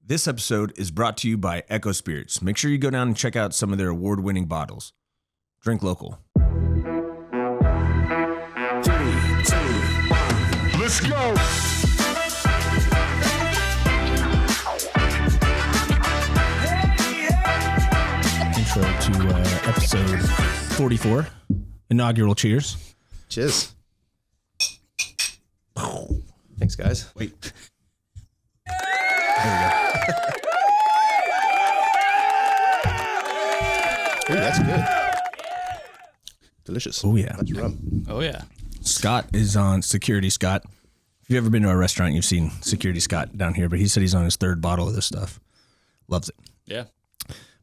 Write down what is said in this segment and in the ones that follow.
This episode is brought to you by Echo Spirits. Make sure you go down and check out some of their award-winning bottles. Drink local. 3, 2, 1, let's go! Intro to episode 44. Inaugural cheers. Cheers. Thanks, guys. Wait. Ooh, that's good. Delicious. Oh, yeah. That's rum. Oh, yeah. Scott is on Security Scott. If you've ever been to a restaurant, you've seen Security Scott down here, but he said he's on his third bottle of this stuff. Loves it. Yeah.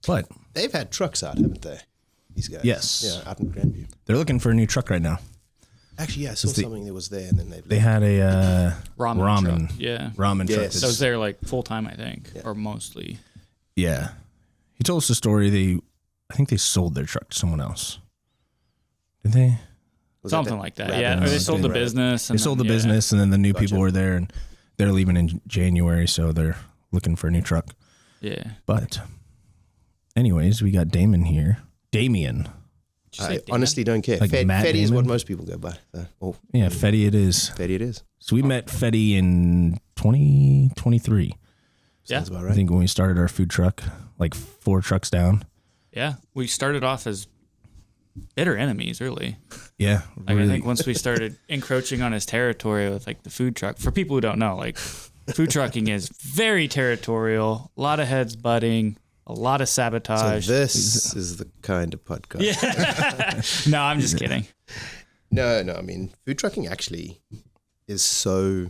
But They've had trucks out, haven't they? These guys. Yes. Yeah, out in Grandview. they're looking for a new truck right now. Actually, yeah, I saw something that was there, and then They had a Ramen truck. Yeah. ramen truck. Yes. So I was there like full time, I think, or mostly. Yeah. He told us the story. I think they sold their truck to someone else. Did they? Something like that. Yeah. Or they sold the business. They sold the business, and then the new people were there, and they're leaving in January, so they're looking for a new truck. Yeah. But anyways, we got Damon here. Damien. I honestly don't care. Like Matt Fetty is Damon? what most people go by. So, Yeah, Fetty it is. Fetty it is. So we met Fetty in 2023. Yeah. Sounds about I right. think when we started our food truck, like 4 trucks down. Yeah. We started off as bitter enemies, really. Yeah. Like, I think once we started encroaching on his territory with like the food truck, for people who don't know, like food trucking is very territorial, a lot of heads butting, a lot of So sabotage. this is the kind of podcast. Yeah. No, I'm just kidding. No, I mean, food trucking actually is so...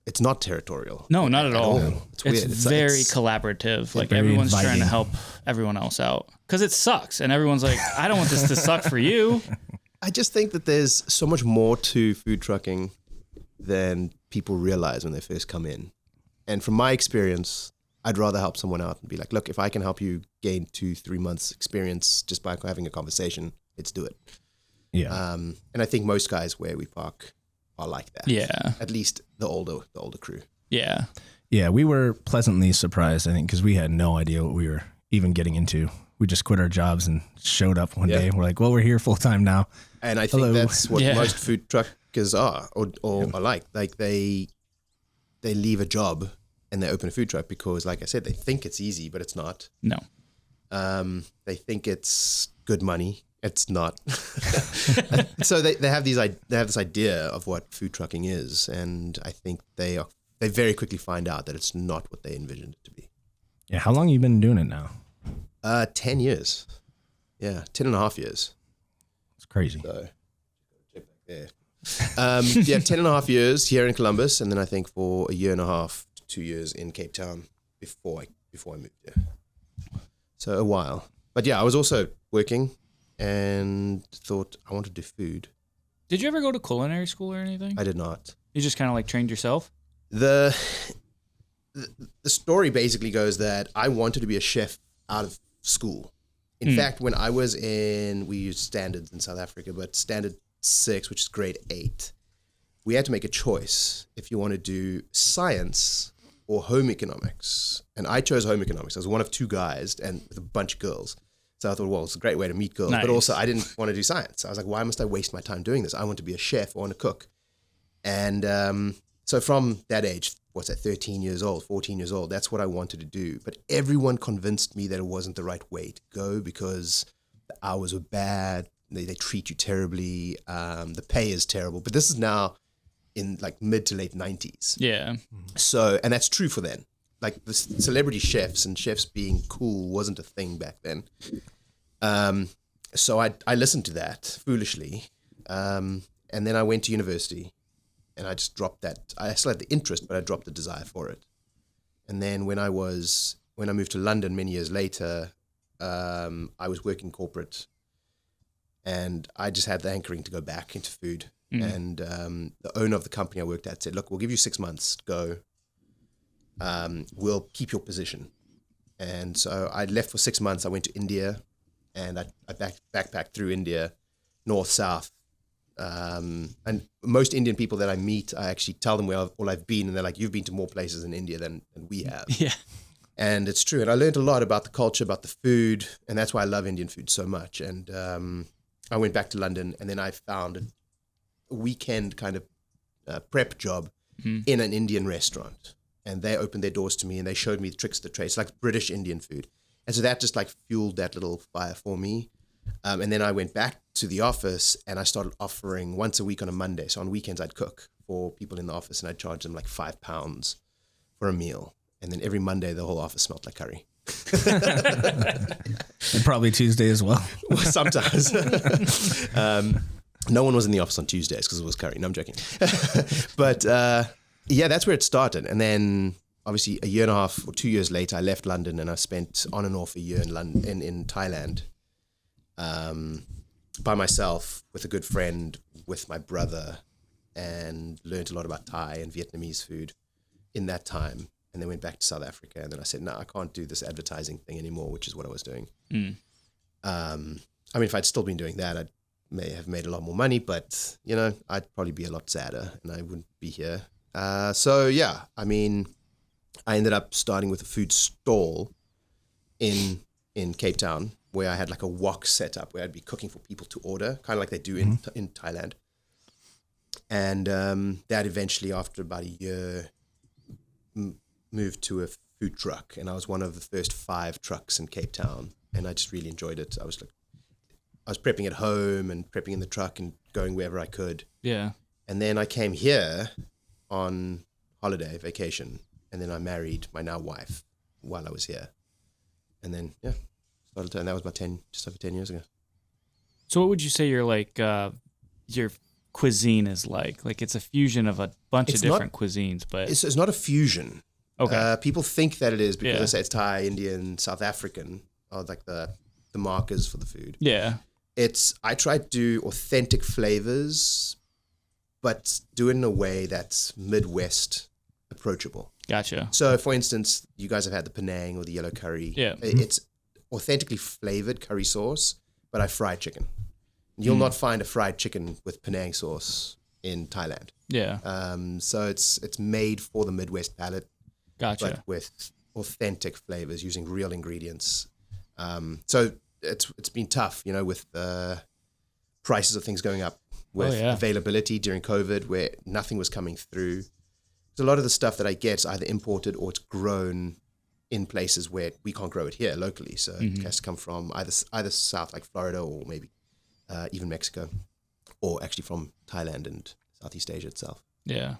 It's not territorial. No, not at all. It's weird. It's very collaborative. Like very everyone's trying inviting. to help everyone else out because it sucks, and everyone's like, "I don't want this to suck for you." I just think that there's so much more to food trucking than people realize when they first come in. And from my experience, I'd rather help someone out and be like, look, if I can help you gain 2-3 months experience just by having a conversation, let's do it. Yeah. And I think most guys where we park are like that. Yeah, At least the older crew. yeah, Yeah, we were pleasantly surprised, I think, because we had no idea what we were even getting into. We just quit our jobs and showed up one day. We're like, well, we're here full time now. And I think Hello. that's what Yeah. most food truckers are are like. Like they leave a job and they open a food truck because, like I said, they think it's easy, but it's not. no, They think it's good money. It's not. So they have this idea of what food trucking is, and I think they very quickly find out that it's not what they envisioned it to be. Yeah, how long you been doing it now? 10 years. Yeah, 10 and a half years. It's crazy. So, check back there. 10 and a half years here in Columbus, and then I think for a year and a half to 2 years in Cape Town before I moved here. So a while. But yeah, I was also working and thought I want to do food. Did you ever go to culinary school or anything? I did not. You just kind of like trained yourself. The story basically goes that I wanted to be a chef out of school. In fact, when I was we used standards in South Africa, but standard 6, which is grade 8, we had to make a choice if you want to do science or home economics. And I chose home economics. I was one of 2 guys and with a bunch of girls. So I thought, well, it's a great way to meet girls. Nice. But also I didn't want to do science. I was like, why must I waste my time doing this? I want to be a chef. I want to cook. And so from that age, 13 years old, 14 years old, that's what I wanted to do. But everyone convinced me that it wasn't the right way to go because the hours were bad. They treat you terribly. The pay is terrible. But this is now in like mid to late 90s. Yeah, So, and that's true for then. Like the celebrity chefs and chefs being cool wasn't a thing back then. So I listened to that foolishly. And then I went to university and I just dropped that. I still had the interest, but I dropped the desire for it. And then when I moved to London many years later, I was working corporate and I just had the hankering to go back into food. And the owner of the company I worked at said, look, we'll give you 6 months, go. We'll keep your position. And so I left for 6 months. I went to India and I backpacked through India, north, south, And most Indian people that I meet, I actually tell them where all I've been, and they're like, "You've been to more places in India than we have." Yeah. And it's true. And I learned a lot about the culture, about the food, and that's why I love Indian food so much. And I went back to London, and then I found a weekend kind of prep job in an Indian restaurant. And they opened their doors to me, and they showed me the tricks of the trade. It's like British Indian food. And so that just like fueled that little fire for me. And then I went back to the office, and I started offering once a week on a Monday. So on weekends, I'd cook for people in the office, and I'd charge them like £5 for a meal. And then every Monday, the whole office smelled like curry. And probably Tuesday as well. Well, sometimes. No one was in the office on Tuesdays because it was curry. No, I'm joking. But yeah, that's where it started. And then obviously a year and a half or 2 years later, I left London, and I spent on and off a year in London, in Thailand, by myself with a good friend, with my brother, and learned a lot about Thai and Vietnamese food in that time. And then went back to South Africa, and then I said, no, I can't do this advertising thing anymore, which is what I was doing. I mean, if I'd still been doing that, I may have made a lot more money, but, you know, I'd probably be a lot sadder, and I wouldn't be here. So, yeah, I mean, I ended up starting with a food stall in Cape Town, where I had like a wok set up where I'd be cooking for people to order, kind of like they do in Thailand. And that eventually, after about a year, moved to a food truck, and I was one of the first 5 trucks in Cape Town, and I just really enjoyed it. I was prepping at home and prepping in the truck and going wherever I could. Yeah. And then I came here on holiday, vacation, and then I married my now wife while I was here. And then, yeah, started to, and that was about just over 10 years ago. So what would you say your cuisine is like? Like, it's a fusion of a bunch of different cuisines, but it's not a fusion. Okay. People think that it is because they say it's Thai, Indian, South African are like the markers for the food. Yeah. I try to do authentic flavors, but do it in a way that's Midwest approachable. Gotcha. So, for instance, you guys have had the Penang or the yellow curry. Yeah. It's authentically flavored curry sauce, but I fry chicken. You'll not find a fried chicken with Penang sauce in Thailand. Yeah. So it's made for the Midwest palate, Gotcha. but with authentic flavors using real ingredients. So it's been tough, you know, with the prices of things going up, with availability during COVID, where nothing was coming through. So a lot of the stuff that I get is either imported or it's grown in places where we can't grow it here locally. So it has to come from either south, like Florida, or maybe even Mexico, or actually from Thailand and Southeast Asia itself. Yeah.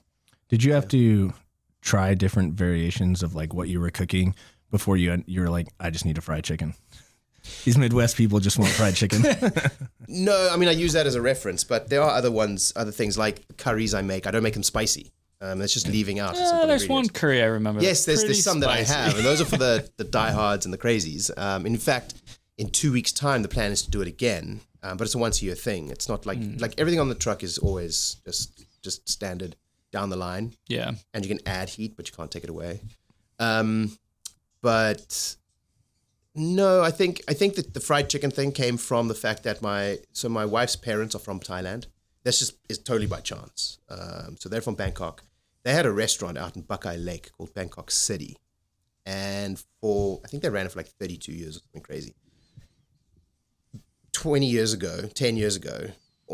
Did you have to try different variations of like what you were cooking before you were like, I just need a fried chicken? These Midwest people just want fried chicken. No, I mean, I use that as a reference, but there are other things like curries I make. I don't make them spicy. That's just leaving out. There's one curry I remember. Yes, there's some that I spicy. have, and those are for the diehards and the crazies. In fact, in 2 weeks' time, the plan is to do it again, but it's a once-a-year thing. It's not like everything on the truck is always just standard down the line. Yeah, and you can add heat, but you can't take it away. But no, I think that the fried chicken thing came from the fact that my wife's parents are from Thailand. That's is totally by chance. So they're from Bangkok. They had a restaurant out in Buckeye Lake called Bangkok City, and I think they ran it for like 32 years or something crazy. 10 years ago,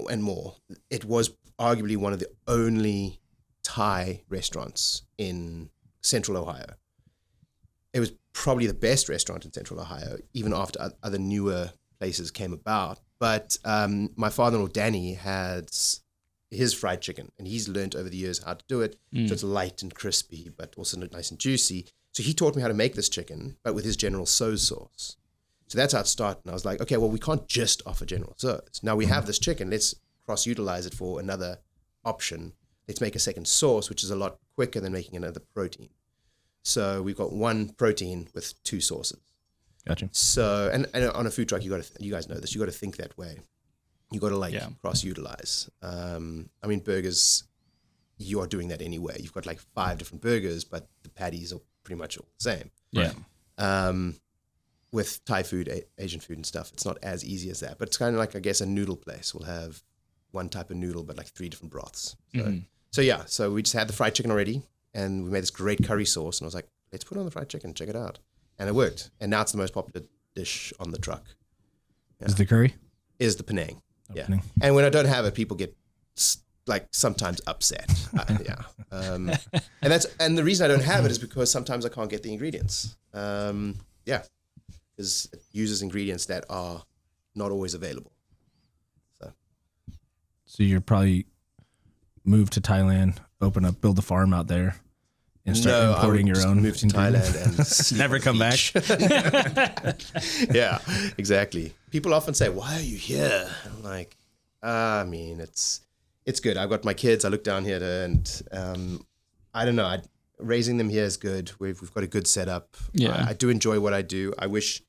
and more, it was arguably one of the only Thai restaurants in Central Ohio. It was probably the best restaurant in Central Ohio, even after other newer places came about. But my father-in-law, Danny, had his fried chicken, and he's learned over the years how to do it. So it's light and crispy, but also nice and juicy. So he taught me how to make this chicken, but with his General Tso's sauce. So that's how it started. And I was like, okay, well, we can't just offer General Tso's. Now we have this chicken. Let's cross-utilize it for another option. Let's make a second sauce, which is a lot quicker than making another protein. So we've got one protein with 2 sauces. Gotcha. So, and on a food truck, you guys know this, you got to think that way. You got to cross-utilize. I mean, burgers, you are doing that anyway. You've got like 5 different burgers, but the patties are pretty much all the same. Yeah. With Thai food, Asian food and stuff, it's not as easy as that. But it's kind of like, I guess, a noodle place will have one type of noodle, but like 3 different broths. So we just had the fried chicken already, and we made this great curry sauce. And I was like, let's put on the fried chicken, check it out, and it worked. And now it's the most popular dish on the truck. Yeah. Is the curry? Is the Penang. Yeah. Penang. And when I don't have it, people get like sometimes upset. And the reason I don't have it is because sometimes I can't get the ingredients. Because it uses ingredients that are not always available. So you're probably move to Thailand, build a farm out there, and start importing your own. Move to Thailand and never come back. Yeah, exactly. People often say, "Why are you here?" I'm like, I mean, it's good. I've got my kids. I look down here, and I don't know. Raising them here is good. We've got a good setup. Yeah, I do enjoy what I do. I wish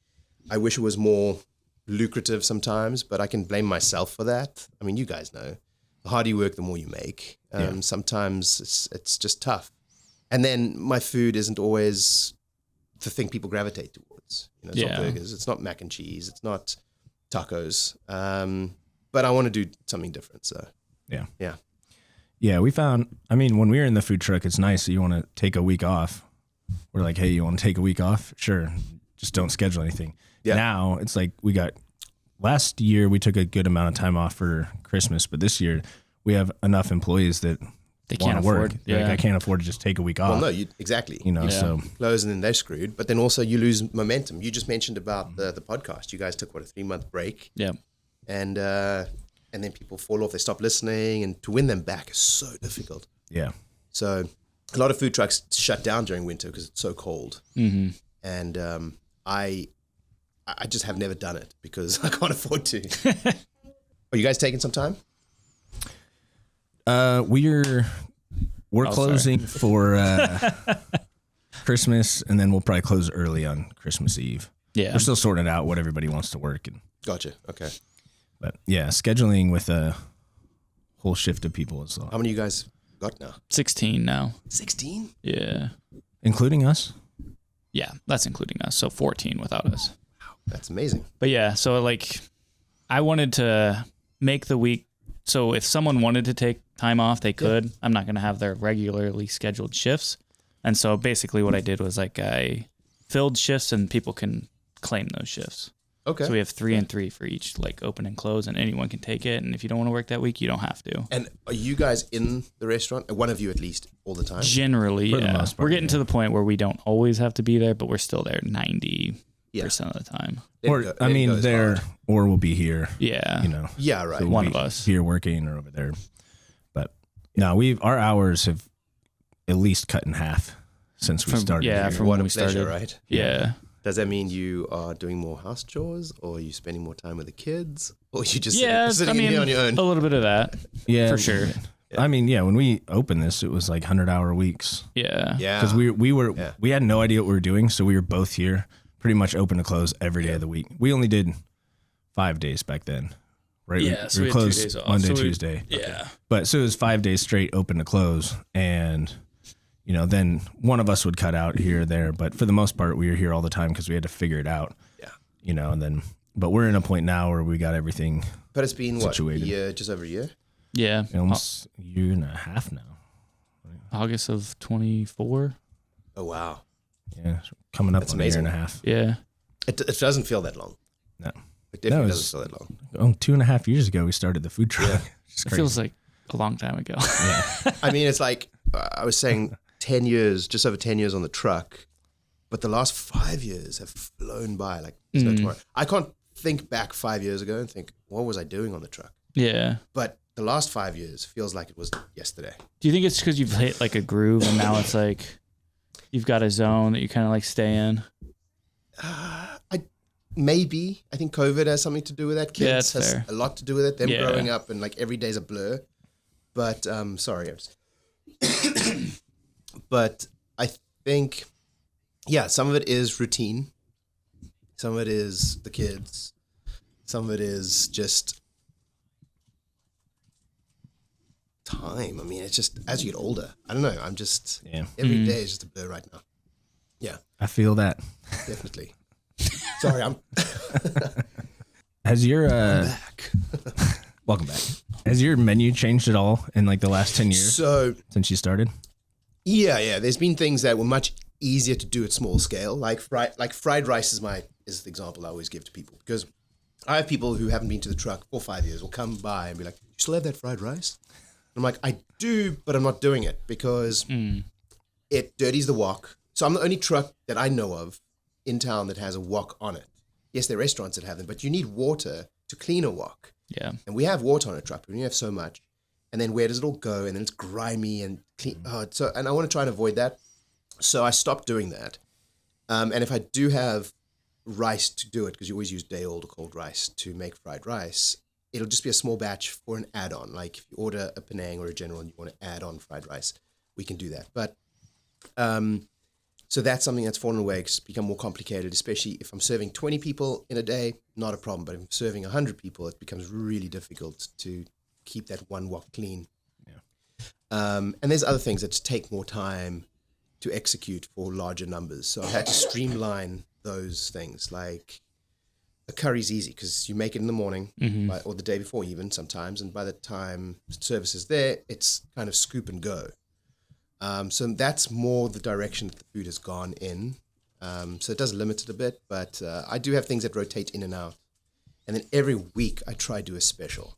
it was more lucrative sometimes, but I can blame myself for that. I mean, you guys know, the harder you work, the more you make. Sometimes it's just tough. And then my food isn't always the thing people gravitate towards. It's not burgers, it's not mac and cheese, it's not tacos. But I want to do something different. So yeah. We found. I mean, when we were in the food truck, it's nice that you want to take a week off. We're like, hey, you want to take a week off? Sure. Just don't schedule anything. Yeah. Now it's like last year we took a good amount of time off for Christmas, but this year we have enough employees that they can't afford. Work. Yeah. Like, I can't afford to just take a week off. Well, no, exactly. So close and then they're screwed. But then also you lose momentum. You just mentioned about the podcast. You guys took a 3-month break. Yeah. And then people fall off. They stop listening, and to win them back is so difficult. Yeah. So a lot of food trucks shut down during winter because it's so cold. Mm-hmm. And I just have never done it because I can't afford to. Are you guys taking some time? We're closing for Christmas, and then we'll probably close early on Christmas Eve. Yeah, we're still sorting out what everybody wants to work. Gotcha. Okay. But yeah, scheduling with a whole shift of people as well. How many of you guys got now? 16 now. 16? Yeah. Including us? Yeah, that's including us. So 14 without us. Wow, that's amazing. But yeah, so like I wanted to make the week. So if someone wanted to take time off, they could. Yeah. I'm not going to have their regularly scheduled shifts. And so basically what I did was like I filled shifts and people can claim those shifts. Okay. So we have 3 and 3 for each, like open and close, and anyone can take it. And if you don't want to work that week, you don't have to. And are you guguys in the restaurant? One of you at least, all the time? Generally, for the most part, we're getting to the point where we don't always have to be there, but we're still there 90% of the time. Or we'll be here. Yeah. Yeah, right. So one of us here working or over there. But no, our hours have at least cut in half since we started. Yeah, here. from when we started, right? Yeah. Does that mean you are doing more house chores, or are you spending more time with the kids, or are you just sitting in here on your own? A little bit of that. Yeah, for sure. Yeah. I mean, when we opened this, it was like 100-hour weeks. Yeah. Yeah. Because we had no idea what we were doing, so we were both here, pretty much open to close every day of the week. We only did 5 days back then, right? Yeah, we were closed Monday, Tuesday. Yeah. But so it was 5 days straight open to close, and then one of us would cut out here or there, but for the most part, we were here all the time because we had to figure it out. Yeah. But we're in a point now where we got everything. But it's been situated. A year, just over a year? Yeah. Almost a year and a half now. August of 24. Oh, wow. Yeah. Coming up on amazing. a year and a half. Yeah. It doesn't feel that long. No. It definitely doesn't feel that long. 2.5 years ago, we started the food truck. Yeah. It feels like a long time ago. Yeah. I mean, it's like, I was saying 10 years, just over 10 years on the truck, but the last 5 years have flown by like there's no tomorrow. I can't think back 5 years ago and think, what was I doing on the truck? Yeah. But the last 5 years feels like it was yesterday. Do you think it's because you've hit like a groove and now it's like you've got a zone that you kind of like stay in? Maybe. I think COVID has something to do with that. Kids has fair. a lot to do with it. Them growing up and like every day's a blur. But sorry, but I think, some of it is routine. Some of it is the kids. Some of it is just time. I mean, it's just as you get older. I don't know. I'm just every day is just a blur right now. Yeah, I feel that. Definitely. Sorry, I'm. Has your back. welcome back. Has your menu changed at all in like the last 10 years So since you started? yeah. There's been things that were much easier to do at small scale. Like fried rice is the example I always give to people, because I have people who haven't been to the truck for 5 years will come by and be like, "You still have that fried rice?" And I'm like, "I do, but I'm not doing it because it dirties the wok." So I'm the only truck that I know of in town that has a wok on it. Yes, there are restaurants that have them, but you need water to clean a wok. Yeah. And we have water on a truck, but we only have so much. And then where does it all go? And then it's grimy and clean. And I want to try and avoid that. So I stopped doing that. And if I do have rice to do it, because you always use day old or cold rice to make fried rice, it'll just be a small batch for an add-on. Like if you order a Penang or a General and you want to add on fried rice, we can do that. But so that's something that's fallen away. It's become more complicated, especially if I'm serving 20 people in a day, not a problem. But if I'm serving 100 people, it becomes really difficult to keep that one wok clean. Yeah. And there's other things that take more time to execute for larger numbers. So I've had to streamline those things. Like a curry's easy because you make it in the morning or the day before even sometimes. And by the time service is there, it's kind of scoop and go. So that's more the direction that the food has gone in. So it does limit it a bit, but I do have things that rotate in and out. And then every week I try to do a special.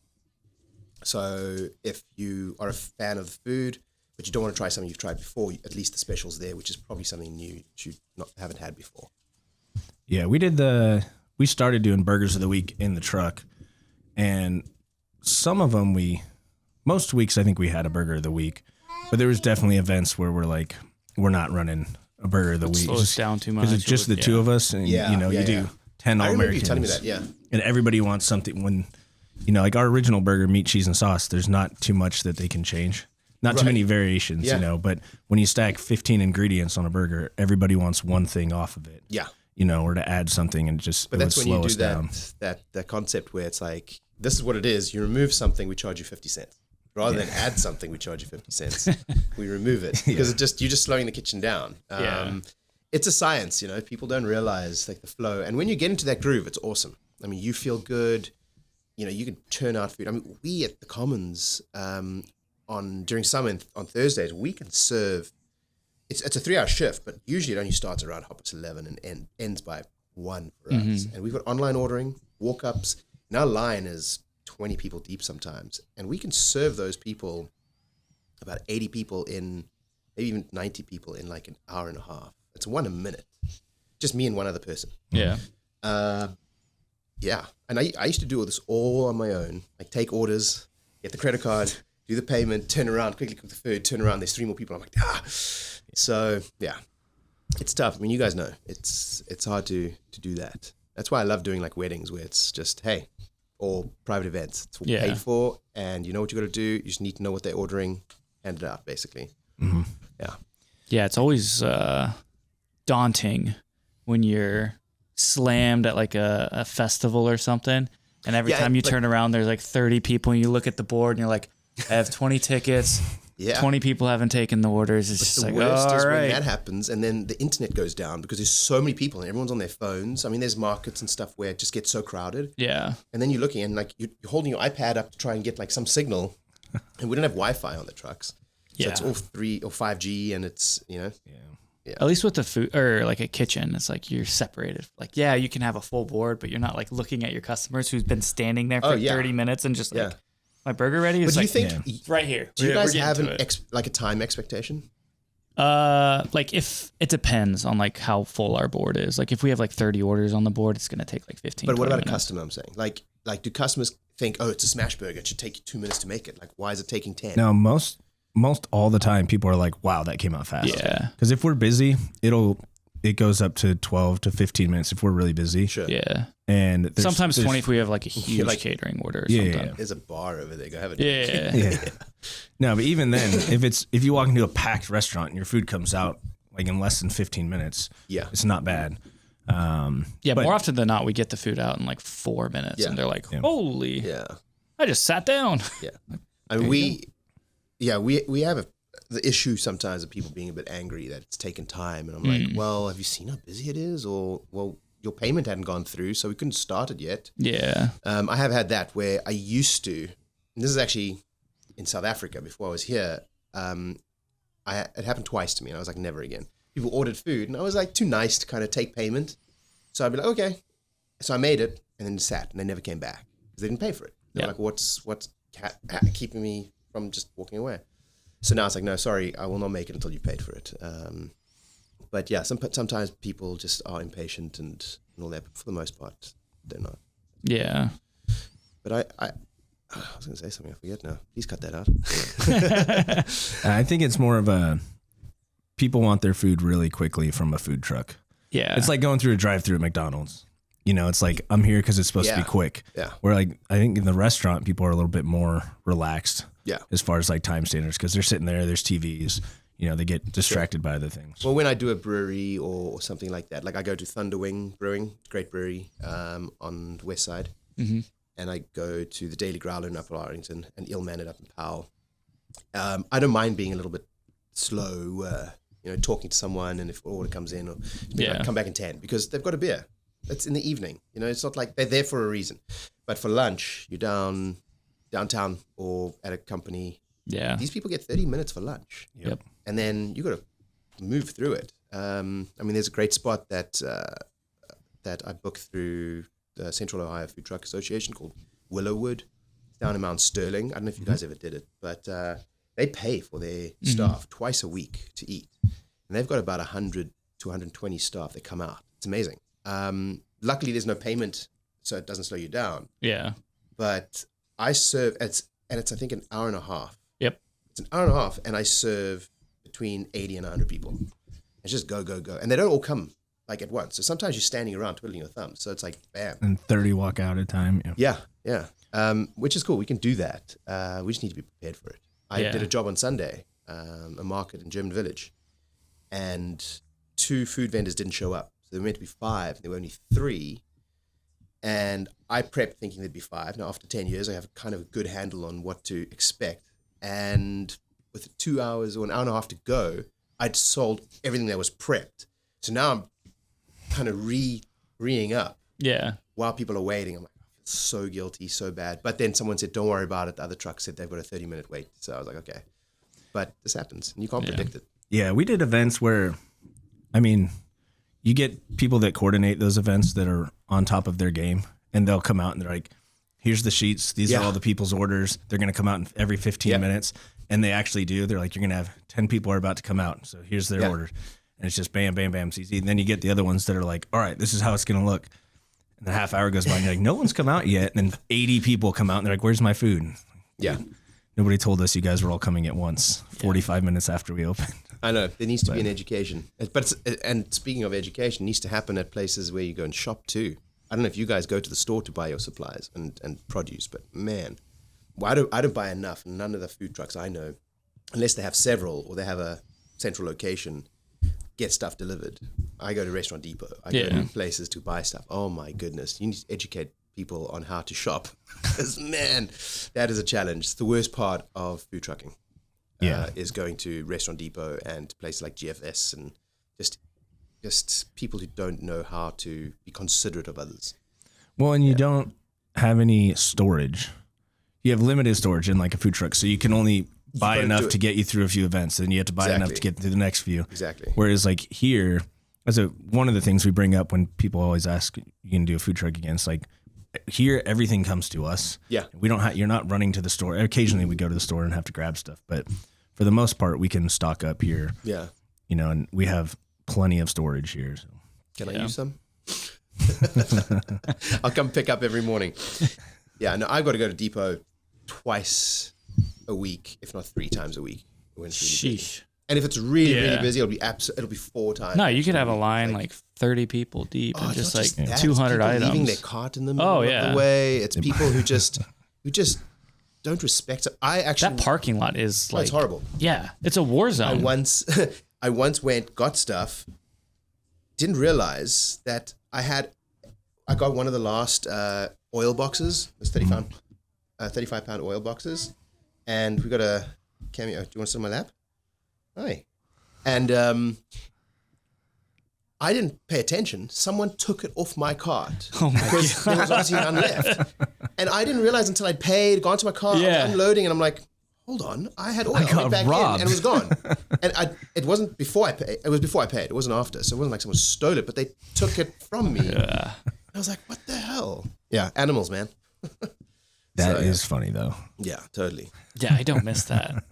So if you are a fan of the food, but you don't want to try something you've tried before, at least the special's there, which is probably something new that you haven't had before. Yeah, we started doing burgers of the week in the truck, and some of them most weeks I think we had a burger of the week, but there was definitely events where we're not running a burger of the week. Slows down too much. Because it's just the two of us, and you do 10 I remember you All-Americans. telling me that, yeah. And everybody wants something when, like our original burger, meat, cheese, and sauce, there's not too much that they can change. Not too many variations, but when you stack 15 ingredients on a burger, everybody wants one thing off of it. Yeah. Or to add something and just But that's would when you slow do us down. that concept where it's like, this is what it is. You remove something, we charge you 50 cents. Rather than add something, we charge you 50 cents. We remove it because you're just slowing the kitchen down. It's a science, people don't realize like the flow. And when you get into that groove, it's awesome. I mean, you feel good. You can turn out food. I mean, we at the Commons, during summer on Thursdays, we can serve. It's a 3-hour shift, but usually it only starts around 11:30 and ends by 1 for us. And we've got online ordering, walk-ups, and our line is 20 people deep sometimes, and we can serve those people, about 80 people maybe even 90 people in like an hour and a half. It's one a minute, just me and one other person. Yeah. And I used to do all this all on my own, like take orders, get the credit card, do the payment, turn around, quickly cook the food, turn around, there's 3 more people. I'm like, So yeah, it's tough. I mean, you guys know it's hard to do that. That's why I love doing like weddings where it's just, hey, or private events. It's all paid for, and you know what you got to do. You just need to know what they're ordering, hand it out, basically. Mm-hmm. Yeah. Yeah, it's always daunting when you're slammed at like a festival or something, and every time you turn around, there's like 30 people, and you look at the board, and you're like, I have 20 tickets. 20 people haven't taken the orders. It's just the like, worst is all when right. that happens, and then the internet goes down because there's so many people and everyone's on their phones. I mean, there's markets and stuff where it just gets so crowded. Yeah. And then you're looking and like you're holding your iPad up to try and get like some signal, and we don't have Wi-Fi on the trucks, so it's all 3 or 5G, and it's Yeah. At least with the food or like a kitchen, it's like you're separated. Like, you can have a full board, but you're not like looking at your customers who's been standing there for 30 minutes and just like, my burger ready? It's but do like, you think it's right here. Do you guys have like a time expectation? Like if it depends on like how full our board is. Like if we have like 30 orders on the board, it's going to take like 15. But what about minutes. a customer? I'm saying, like do customers think, oh, it's a smash burger, it should take you 2 minutes to make it? Like, why is it taking 10? No, most all the time people are like, wow, that came out fast. Yeah. Because if we're busy, it goes up to 12 to 15 minutes if we're really busy. Sure. Yeah. And sometimes 20 if we have like a huge catering order or something. Yeah. There's a bar over there. Go have it. Yeah. No, but even then, if you walk into a packed restaurant and your food comes out like in less than 15 minutes, it's not bad. But more often than not, we get the food out in like 4 minutes, and they're like, "Holy, I just sat down." Yeah, I mean, we have the issue sometimes of people being a bit angry that it's taken time, and I'm like, well, have you seen how busy it is, or your payment hadn't gone through, so we couldn't start it yet. Yeah. I have had that where I used to And this is actually in South Africa before I was here. It happened twice to me, and I was like, never again. People ordered food, and I was like too nice to kind of take payment. So I'd be like, okay. So I made it, and then just sat, and they never came back because they didn't pay for it. They were like, what's keeping me from just walking away? So now it's like, no, sorry, I will not make it until you paid for it. But yeah, sometimes people just are impatient and all that, but for the most part, they're not. Yeah. But I was going to say something, I forget now. Please cut that out. I think it's more of a, people want their food really quickly from a food truck. Yeah. It's like going through a drive-through at McDonald's. You know, it's like, I'm here because it's supposed to be quick. Yeah. Where like, I think in the restaurant, people are a little bit more relaxed. Yeah. As far as like time standards, because they're sitting there, there's TVs, you know, they get distracted by other things. Well, when I do a brewery or something like that, like I go to Thunderwing Brewing, great brewery on the west side. Mm-hmm. And I go to the Daily Growler in Upper Arlington and Illman it up in Powell. I don't mind being a little bit slow, you know, talking to someone, and if an order comes in, or like, come back in 10 because they've got a beer. It's in the evening. You know, it's not like they're there for a reason. But for lunch, you're downtown or at a company. Yeah. These people get 30 minutes for lunch. Yep. And then you got to move through it. I mean, there's a great spot that I booked through the Central Ohio Food Truck Association called Willowwood. It's down in Mount Sterling. I don't know if you guys ever did it, but they pay for their staff twice a week to eat. And they've got about 100 to 120 staff that come out. It's amazing. Luckily, there's no payment, so it doesn't slow you down. Yeah. But I serve, it's I think an hour and a half. Yep. It's an hour and a half, and I serve between 80 and 100 people. It's just go. And they don't all come like at once. So sometimes you're standing around twiddling your thumbs. So it's like, bam. And 30 walk out at a time. Yeah. Which is cool. We can do that. We just need to be prepared for it. I did a job on Sunday, a market in German Village, and 2 food vendors didn't show up. So there were meant to be 5, and there were only 3. And I prepped thinking there'd be 5. Now, after 10 years, I have kind of a good handle on what to expect. And with 2 hours or an hour and a half to go, I'd sold everything that was prepped. So now I'm kind of reeing up. Yeah. While people are waiting. I'm like, I feel so guilty, so bad. But then someone said, don't worry about it. The other truck said they've got a 30-minute wait. So I was like, okay. But this happens, and you can't predict it. Yeah, we did events where, I mean, you get people that coordinate those events that are on top of their game, and they'll come out and they're like, here's the sheets. These are all the people's orders. They're going to come out in every 15 minutes. And they actually do. They're like, you're going to have 10 people are about to come out. So here's their orders. And it's just bam, bam, bam, it's easy. And then you get the other ones that are like, all right, this is how it's going to look. And a half hour goes by and you're like, no one's come out yet. And then 80 people come out and they're like, where's my food? Yeah. Nobody told us you guys were all coming at once 45 minutes after we opened. I know. There needs to be an education. And speaking of education, it needs to happen at places where you go and shop too. I don't know if you guys go to the store to buy your supplies and produce, but man, I don't buy enough. None of the food trucks I know, unless they have several or they have a central location, get stuff delivered. I go to Restaurant Depot. I go to places to buy stuff. Oh my goodness. You need to educate people on how to shop. Because man, that is a challenge. It's the worst part of food trucking. Is going to Restaurant Depot and places like GFS and just people who don't know how to be considerate of others. Well, and you don't have any storage. You have limited storage in like a food truck, so you can only buy enough to get you through a few events, and you have to buy enough to get through the next few. Exactly. Whereas like here, one of the things we bring up when people always ask, you can do a food truck again, it's like here everything comes to us. Yeah. We don't you're not running to the store. Occasionally we go to the store and have to grab stuff, but for the most part we can stock up here. Yeah. You know, and we have plenty of storage here. So. Can I use some? I'll come pick up every morning. Yeah, no, I've got to go to Depot twice a week, if not 3 times a week. When it's really busy. And if it's really, really busy, it'll be 4 times. No, you could have a line like 30 people deep and just like 200 items. Leaving their cart in the middle of the way. It's people who just don't respect it. That parking lot is like, it's horrible. Yeah, it's a war zone. I once got stuff, didn't realize that I got one of the last oil boxes. It was 35-pound oil boxes, and we got a cameo. Do you want to sit on my lap? Hi. And I didn't pay attention. Someone took it off my cart. Oh my God. Because there was obviously none left. And I didn't realize until I'd paid, gone to my car, I Yeah. was unloading, and I'm like, hold on, I had oil. I got went back robbed. in and it was gone. And it wasn't before I paid. It was before I paid. It wasn't after. So it wasn't like someone stole it, but they took it from me. Yeah. I was like, what the hell? Yeah, animals, man. That is funny though. Yeah, totally. Yeah, I don't miss that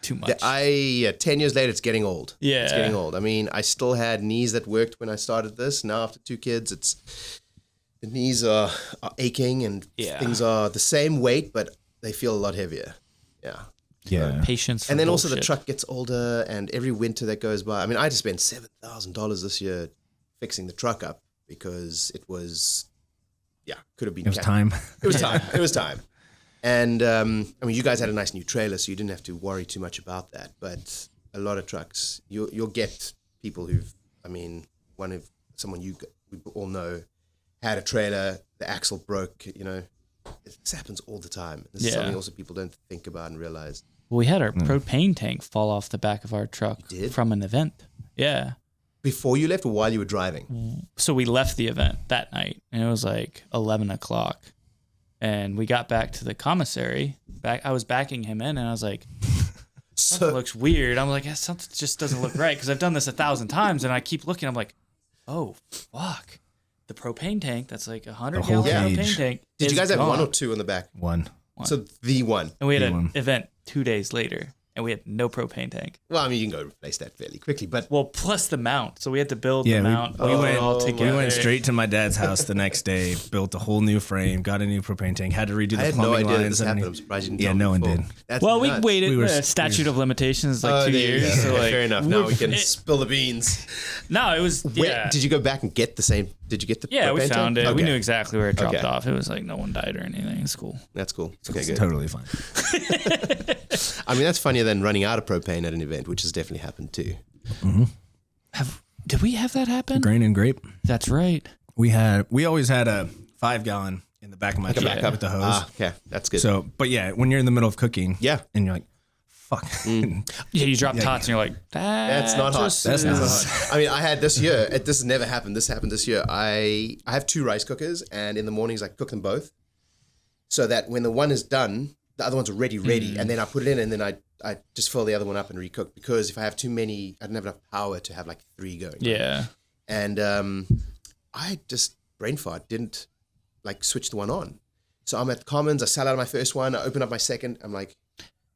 too much. 10 years later, it's getting old. Yeah. It's getting old. I mean, I still had knees that worked when I started this. Now, after 2 kids, the knees are aching and Yeah. things are the same weight, but they feel a lot heavier. Yeah. Yeah. Patience. And then also the bullshit. truck gets older, and every winter that goes by, I mean, I had to spend $7,000 this year fixing the truck up because it was, could have been. It was time. It was time. It was time. And I mean, you guys had a nice new trailer, so you didn't have to worry too much about that. But a lot of trucks, you'll get people who've, I mean, someone we all know had a trailer, the axle broke. You know, this happens all the time. This is Yeah. something also people don't think about and realize. We had our propane tank fall off the back of our truck did? from an event. Yeah. Before you left or while you were driving? So we left the event that night, and it was like 11 o'clock. And we got back to the commissary. I was backing him in, and I was like, something looks weird. I'm like, something just doesn't look right, because I've done this 1,000 times, and I keep looking. I'm like, oh, fuck. The propane tank, that's like 100-gallon cage. propane tank. Did you is guys have gone. one or two in the back? One. So the one. And we had The an one. event 2 days later, and we had no propane tank. Well, I mean, you can go replace that fairly quickly, but Well, plus the mount. So we had to build Yeah, the we- mount. we put it went- all We together. went straight to my dad's house the next day, built a whole new frame, got a new propane tank, had to redo the I had plumbing no idea that lines. this and happened. I'm everything. surprised you didn't Yeah, tell me no one before. did. That's Well, we nuts. waited. We were- Statute of limitations like 2 there you years. go. So like, fair enough. Now we can spill the beans. no, it was Where, did you go back and get the same? Did you get the? Yeah, we propane found tank? it. We Okay. knew exactly where it dropped Okay. off. It was like no one died or anything. It's cool. That's cool. Okay, It's good. totally fine. I mean, that's funnier than running out of propane at an event, which has definitely happened too. Did we have that happen? Grain and grape. That's right. We always had a 5-gallon in the back of my truck backup. with the hose. Ah, okay, that's good. So, but yeah, when you're in the middle of cooking, Yeah. and you're like, fuck, Yeah, you drop tots and you're like, That's not hot. That's not hot. I mean, I had this year. This has never happened. This happened this year. I have 2 rice cookers, and in the mornings I cook them both, so that when the one is done, the other one's already ready, and then I put it in, and then I just fill the other one up and recook. Because if I have too many, I don't have enough power to have like 3 going. Yeah. And I just brain fart, didn't like switch the one on. So I'm at the Commons, I sell out of my first one, I open up my second, I'm like,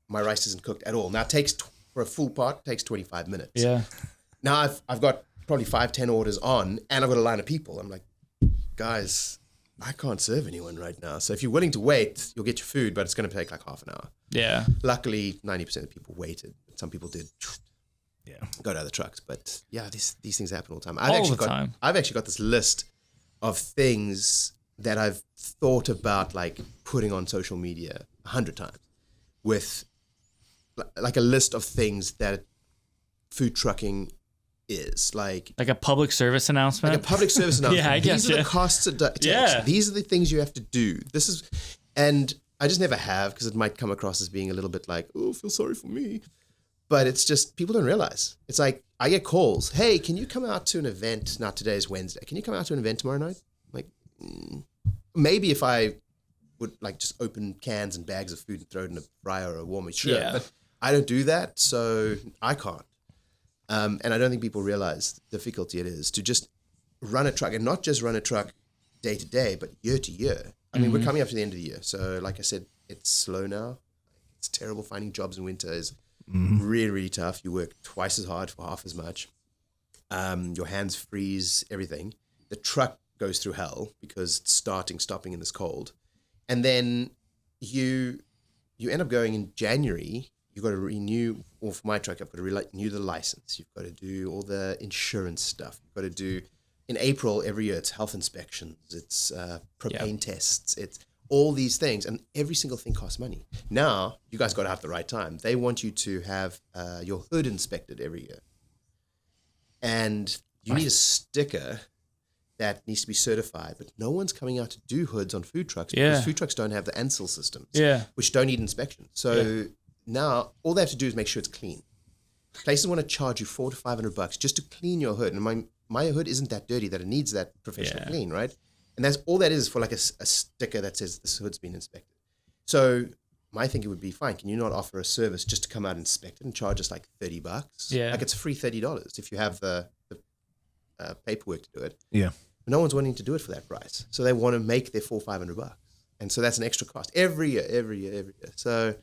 my rice isn't cooked at all. Now it takes, for a full pot, takes 25 minutes. Yeah. Now I've got probably 5-10 orders on, and I've got a line of people. I'm like, guys, I can't serve anyone right now. So if you're willing to wait, you'll get your food, but it's going to take like half an hour. Yeah. Luckily, 90% of people waited. Some people did yeah, go to other trucks. But yeah, these things happen all the time. I've actually got this list of things that I've thought about like putting on social media 100 times, with like a list of things that food trucking is like Like a public service announcement. a public service announcement. Yeah, I guess, These are yeah. the costs it takes. Yeah. These are the things you have to do. And I just never have, because it might come across as being a little bit like, oh, feel sorry for me. But it's just, people don't realize. It's like, I get calls. Hey, can you come out to an event? Now, today's Wednesday. Can you come out to an event tomorrow night? I'm like, maybe if I would like just open cans and bags of food and throw it in a fryer or a warmer, sure. Yeah. But I don't do that, so I can't. And I don't think people realize the difficulty it is to just run a truck, and not just run a truck day to day, but year to year. I mean, we're coming up to the end of the year. So like I said, it's slow now. It's terrible. Finding jobs in winter is really, really tough. You work twice as hard for half as much. Your hands freeze, everything. The truck goes through hell because it's stopping in this cold. And then you end up going in January. You've got to renew, or for my truck, I've got to renew the license. You've got to do all the insurance stuff. You've got to do, in April every year, it's health inspections, it's propane tests, it's all these things. And every single thing costs money. Now, you guys got to have the right time. They want you to have your hood inspected every year. And you need a sticker that needs to be certified, but no one's coming out to do hoods on food trucks because food trucks don't have the ANSEL systems, which don't need inspection. So now all they have to do is make sure it's clean. Places want to charge you $400 to $500 just to clean your hood, and my hood isn't that dirty that it needs that professional clean, right? And that's all that is for like a sticker that says this hood's been inspected. So my thinking would be, fine, can you not offer a service just to come out and inspect it and charge us like $30? Yeah. Like it's free $30 if you have the paperwork to do it. Yeah. But no one's wanting to do it for that price. So they want to make their $400-500. And so that's an extra cost every year. So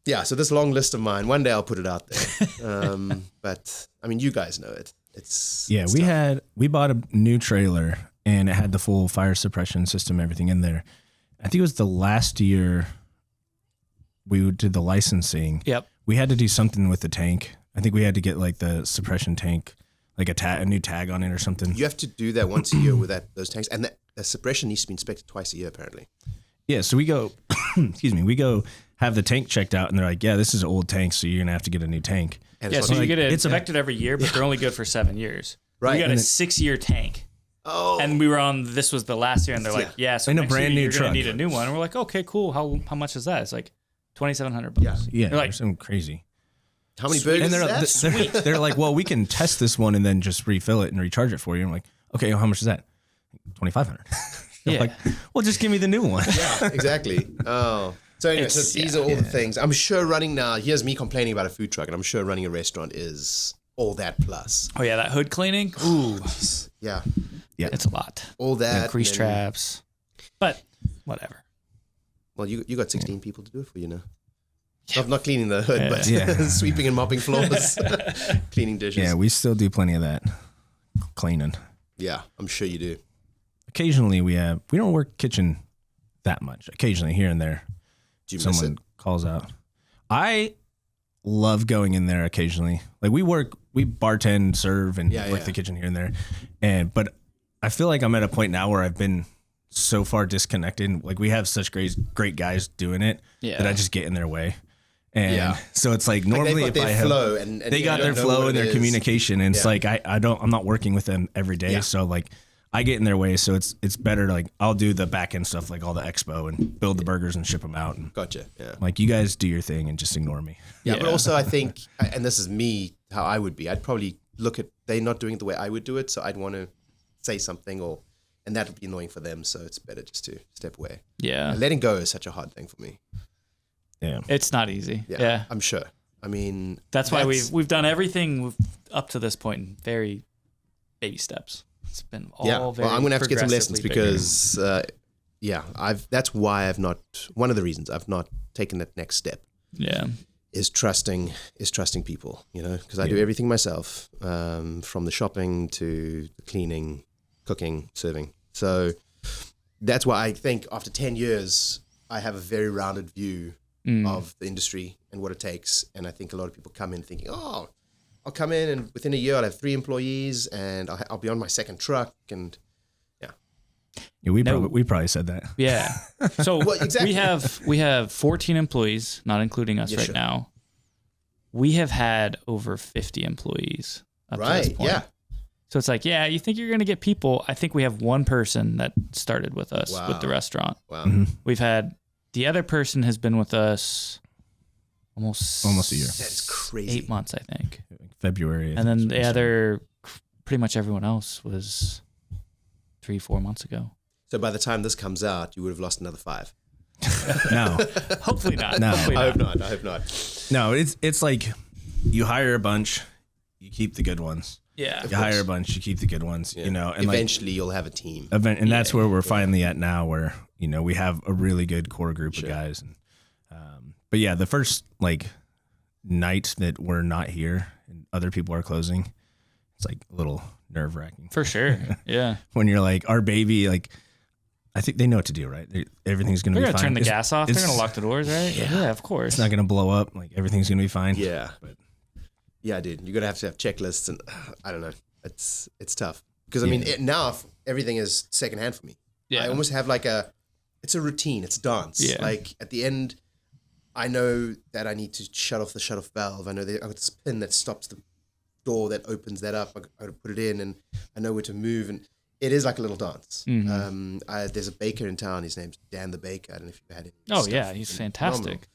yeah, so this long list of mine, one day I'll put it out there. But I mean, you guys know it. It's tough. We bought a new trailer and it had the full fire suppression system, everything in there. I think it was the last year we did the licensing. Yep. We had to do something with the tank. I think we had to get like the suppression tank, like a new tag on it or something. You have to do that once a year with those tanks. And the suppression needs to be inspected twice a year, apparently. Yeah, so we go, we go have the tank checked out, and they're like, yeah, this is an old tank, so you're going to have to get a new tank. And Yeah, it's so not you like- get it inspected every year, but they're only good for 7 years. Right. We got a And 6-year tank. Oh. And we were on, this was the last year, and they're like, yeah, so In a next brand year new you're going truck. to need a new one. And we're like, okay, cool. How much is that? It's like $2,700. Yeah, They're like, something crazy. How many burgers And is that? they're like, well, we can test this one and then just refill it and recharge it for you. I'm like, okay, well, how much is that? $2,500. yeah. Like, well, just give me the new one. Yeah, exactly. Oh. So anyway, these are all the things. I'm sure running now, here's me complaining about a food truck, and I'm sure running a restaurant is all that plus. Oh, yeah, that hood cleaning. Ooh, Yeah. it's a lot. All that. Grease and then- traps. But whatever. Well, you got 16 people to do it for, you know. Not cleaning the hood, but Yeah. sweeping and mopping floors, cleaning dishes. Yeah, we still do plenty of that cleaning. Yeah, I'm sure you do. Occasionally we don't work kitchen that much. Occasionally here and there, Do you miss someone it? calls out. I love going in there occasionally. Like we bartend, serve, and Yeah, work yeah. the kitchen here and there. But I feel like I'm at a point now where I've been so far disconnected. Like we have such great guys doing it that I just get in their way. And so it's like normally they've got if I their have flow and they you got don't their know flow what and it their is. communication, and it's Yeah. like I'm not working with them every day, Yeah. so like I get in their way, so it's better to like I'll do the back end stuff like all the expo and build the burgers and ship them out, and Gotcha. Yeah. like you guys do your thing and just ignore me. Yeah, but also I think, and this is me, how I would be, I'd probably look at, they not doing it the way I would do it, so I'd want to say something and that would be annoying for them, so it's better just to step away. Yeah. And letting go is such a hard thing for me. Yeah, It's not easy. Yeah, Yeah. I'm sure. I mean, That's why we've done everything up to this point in very baby steps. It's been all very well, I'm gonna have to get some lessons progressively because that's why one of the reasons I've not taken that next step bigger. Yeah. is trusting people, you know, because I do everything myself, from the shopping to the cleaning, cooking, serving. So that's why I think after 10 years, I have a very rounded view of the industry and what it takes. And I think a lot of people come in thinking, oh, I'll come in and within a year I'll have 3 employees and I'll be on my second truck. And yeah, we probably said that. Yeah. So Well, exactly. we have 14 employees, not including us Yeah, right sure. now. We have had over 50 employees up to this right, point. yeah. So it's like, yeah, you think you're going to get people. I think we have one person that started with us with the Wow. restaurant. Wow. We've had the other person has been with us almost a year. That's crazy. 8 months, I think. February, I And think then is when the we started. other, pretty much everyone else was 3-4 months ago. So by the time this comes out, you would have lost another 5. No, Hopefully not. No. Hopefully I not. hope not. no, it's like you hire a bunch, you keep the good ones. Yeah. You hire a bunch, you keep the good ones. Yeah. You know, and Eventually you'll have a team. and that's where we're finally at now, where you know we have a really good core group of guys. And but yeah, the first like night that we're not here and other people are closing, it's like a little nerve wracking For sure. Yeah. when you're like our baby. Like I think they know what to do, right? Everything's gonna They're be going to fine. turn the gas off. They're it's- going to lock the doors, right? Yeah, of course. It's not gonna blow up. Like everything's gonna be fine. Yeah. But Yeah, dude. You're gonna have to have checklists, and I don't know. It's tough because I mean now everything is secondhand for me. Yeah. I almost have like it's a routine. It's dance. Yeah. Like at the end, I know that I need to shut off the shut-off valve. I know that I've got this pin that stops the door that opens that up. I got to put it in, and I know where to move, and it is like a little dance. There's a baker in town. His name's Dan the Baker. I don't know if you've had him. Oh, yeah. He's fantastic.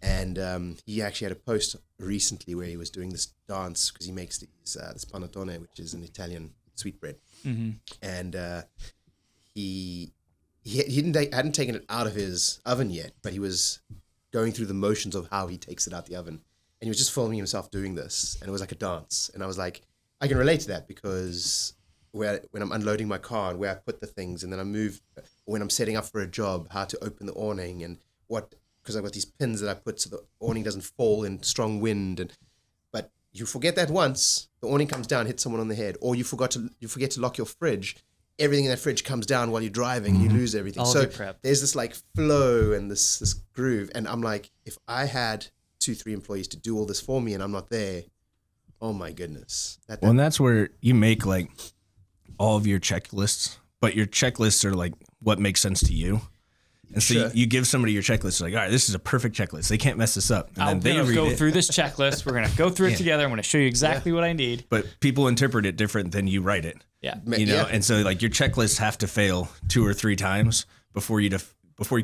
And he actually had a post recently where he was doing this dance because he makes this panettone, which is an Italian sweetbread. And he hadn't taken it out of his oven yet, but he was going through the motions of how he takes it out the oven. And he was just filming himself doing this. And it was like a dance. And I was like, I can relate to that because when I'm unloading my car and where I put the things, and then I move, or when I'm setting up for a job, how to open the awning and because I've got these pins that I put so the awning doesn't fall in strong wind. But you forget that once, the awning comes down, hits someone on the head, or you forget to lock your fridge. Everything in that fridge comes down while you're driving and you lose everything. So there's this like flow and this groove. And I'm like, if I had 2-3 employees to do all this for me and I'm not there, oh my goodness. Well, and that's where you make like all of your checklists, but your checklists are like what makes sense to you. And so you give somebody your checklist, like, all right, this is a perfect checklist. They can't mess this up. And then they go through this checklist. We're going to go through it together. I'm going to show you exactly what I need. But people interpret it different than you write it. Yeah. You know, and so like your checklists have to fail 2 or 3 times before you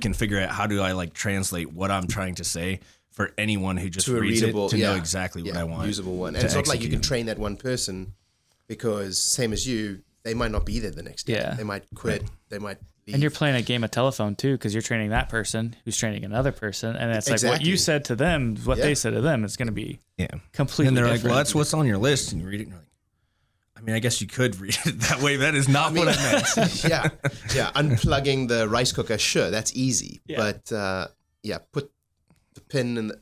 can figure out how do I like translate what I'm trying to say for anyone who just reads it to know exactly what I want. Usable one. And it's not like you can train that one person because same as you, they might not be there the next day. Yeah. They might quit. Right. They might leave. And you're playing a game of telephone too, because you're training that person who's training another person. And it's like what you said to them, what they said to them is going to be completely And they're different. like, well, that's what's on your list. And you read it and you're like, I mean, I guess you could read it that way. That is not what I meant. Yeah. Unplugging the rice cooker, sure, that's easy. Yeah. But put the pin in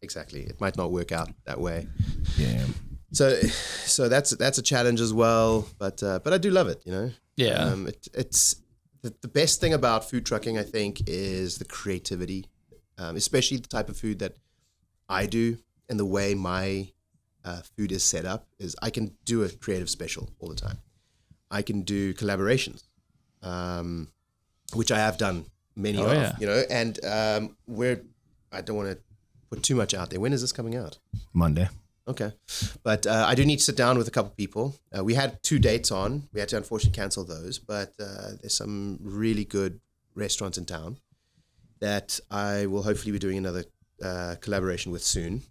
exactly. It might not work out that way. Yeah. So that's a challenge as well. But I do love it, you know? Yeah. It's the best thing about food trucking, I think, is the creativity, especially the type of food that I do and the way my food is set up is I can do a creative special all the time. I can do collaborations, which I have done many of, you know, and I don't want to put too much out there. When is this coming out? Monday. Okay. But I do need to sit down with a couple people. We had 2 dates on. We had to unfortunately cancel those, but there's some really good restaurants in town that I will hopefully be doing another collaboration with soon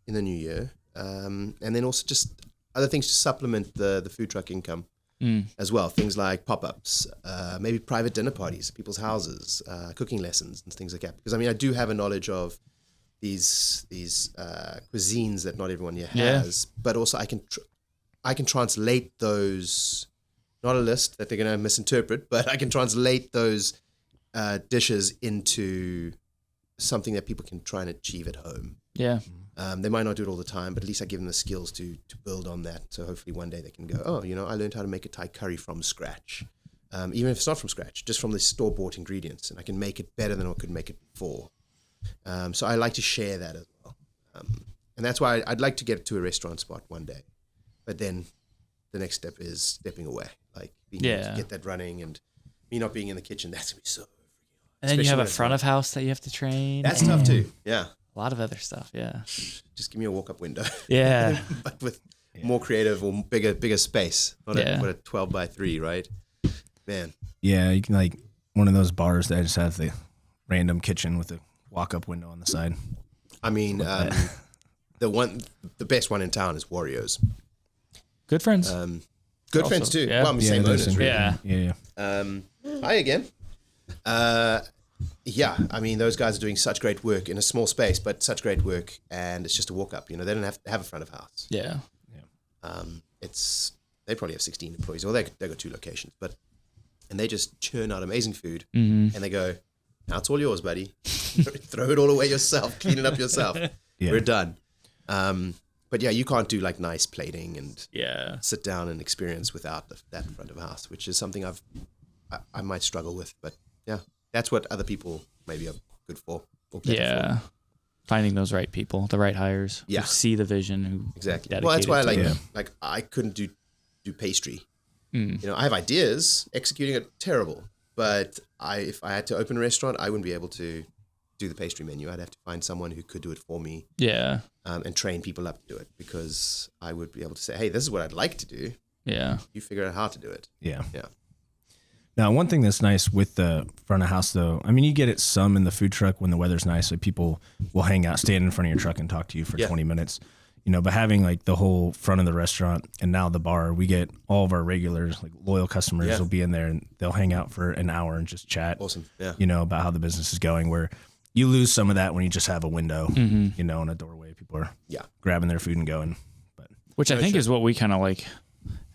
in the new year. And then also just other things to supplement the food truck income as well. Things like pop-ups, maybe private dinner parties, people's houses, cooking lessons and things like that. Because I mean, I do have a knowledge of these cuisines that not everyone here has, but also I can translate those, not a list that they're going to misinterpret, but I can translate those dishes into something that people can try and achieve at home. Yeah. They might not do it all the time, but at least I give them the skills to build on that. So hopefully one day they can go, oh, you know, I learned how to make a Thai curry from scratch. Even if it's not from scratch, just from the store-bought ingredients, and I can make it better than I could make it before. So I like to share that as well. And that's why I'd like to get to a restaurant spot one day. But then the next step is stepping away, like being able to get that running, and me not being in the kitchen, that's going to be so. And then you have a front of house that you have to train. That's tough too. Yeah. A lot of other stuff. Yeah. Just give me a walk-up window. Yeah. But with more creative or bigger space. Not a 12 by 3, right? Man. Yeah, you can like one of those bars that just have the random kitchen with a walk-up window on the side. I mean, the best one in town is Wario's. Good friends. Good also, friends too. Yeah. Well, I'm the same owners, really. Yeah. Hi again. Yeah, I mean, those guys are doing such great work in a small space, but such great work, and it's just a walk up. You know, they don't have to have a front of house. Yeah. They probably have 16 employees, or they got 2 locations, and they just churn out amazing food, and they go, now it's all yours, buddy. Throw it all away yourself, clean it up yourself. We're done. But yeah, you can't do like nice plating and sit down and experience without that front of house, which is something I might struggle with, but yeah, that's what other people maybe are good for. Yeah. Finding those right people, the right hires, who see the vision, who exactly. Well, that's why like I couldn't do pastry. You know, I have ideas, executing it terrible, but if I had to open a restaurant, I wouldn't be able to do the pastry menu. I'd have to find someone who could do it for me. Yeah. And train people up to do it, because I would be able to say, hey, this is what I'd like to do. Yeah. You figure out how to do it. Yeah. Yeah. Now, one thing that's nice with the front of house, though, I mean, you get it some in the food truck when the weather's nice. So people will hang out, stand in front of your truck and talk to you for 20 minutes. but having like the whole front of the restaurant and now the bar, we get all of our regulars, like loyal customers will be in there and they'll hang out for an hour and just chat. Awesome. Yeah. About how the business is going, where you lose some of that when you just have a window, in a doorway. People are grabbing their food and going. But which I think is what we kind of like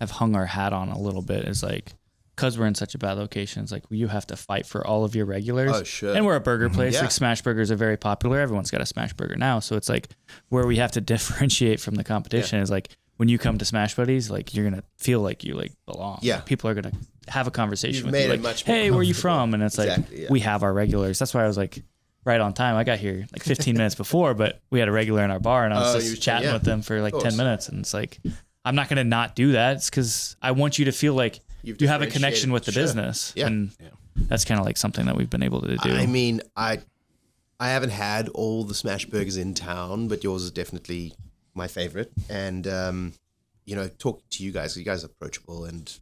have hung our hat on a little bit, is like, because we're in such a bad location, it's like you have to fight for all of your regulars. Oh, sure. And we're a burger place. Like smash burgers are very popular. Everyone's got a smash burger now. So it's like where we have to differentiate from the competition is like when you come to Smash Buddies, like you're going to feel like you like belong. Yeah. Like, people are going to have a conversation You've with you. made it Like, much more hey, where are you from? And it's like, Exactly, we have our regulars. That's why I was like right on time. I got here like 15 minutes before, but we had a regular in our bar and I was just chatting with them for like 10 minutes. And it's like, I'm not going to not do that. It's because I want you to feel like you have a connection with the business. Yeah. And that's kind of like something that we've been able to do. I mean, I haven't had all the smash burgers in town, but yours is definitely my favorite. And, talking to you guys are approachable and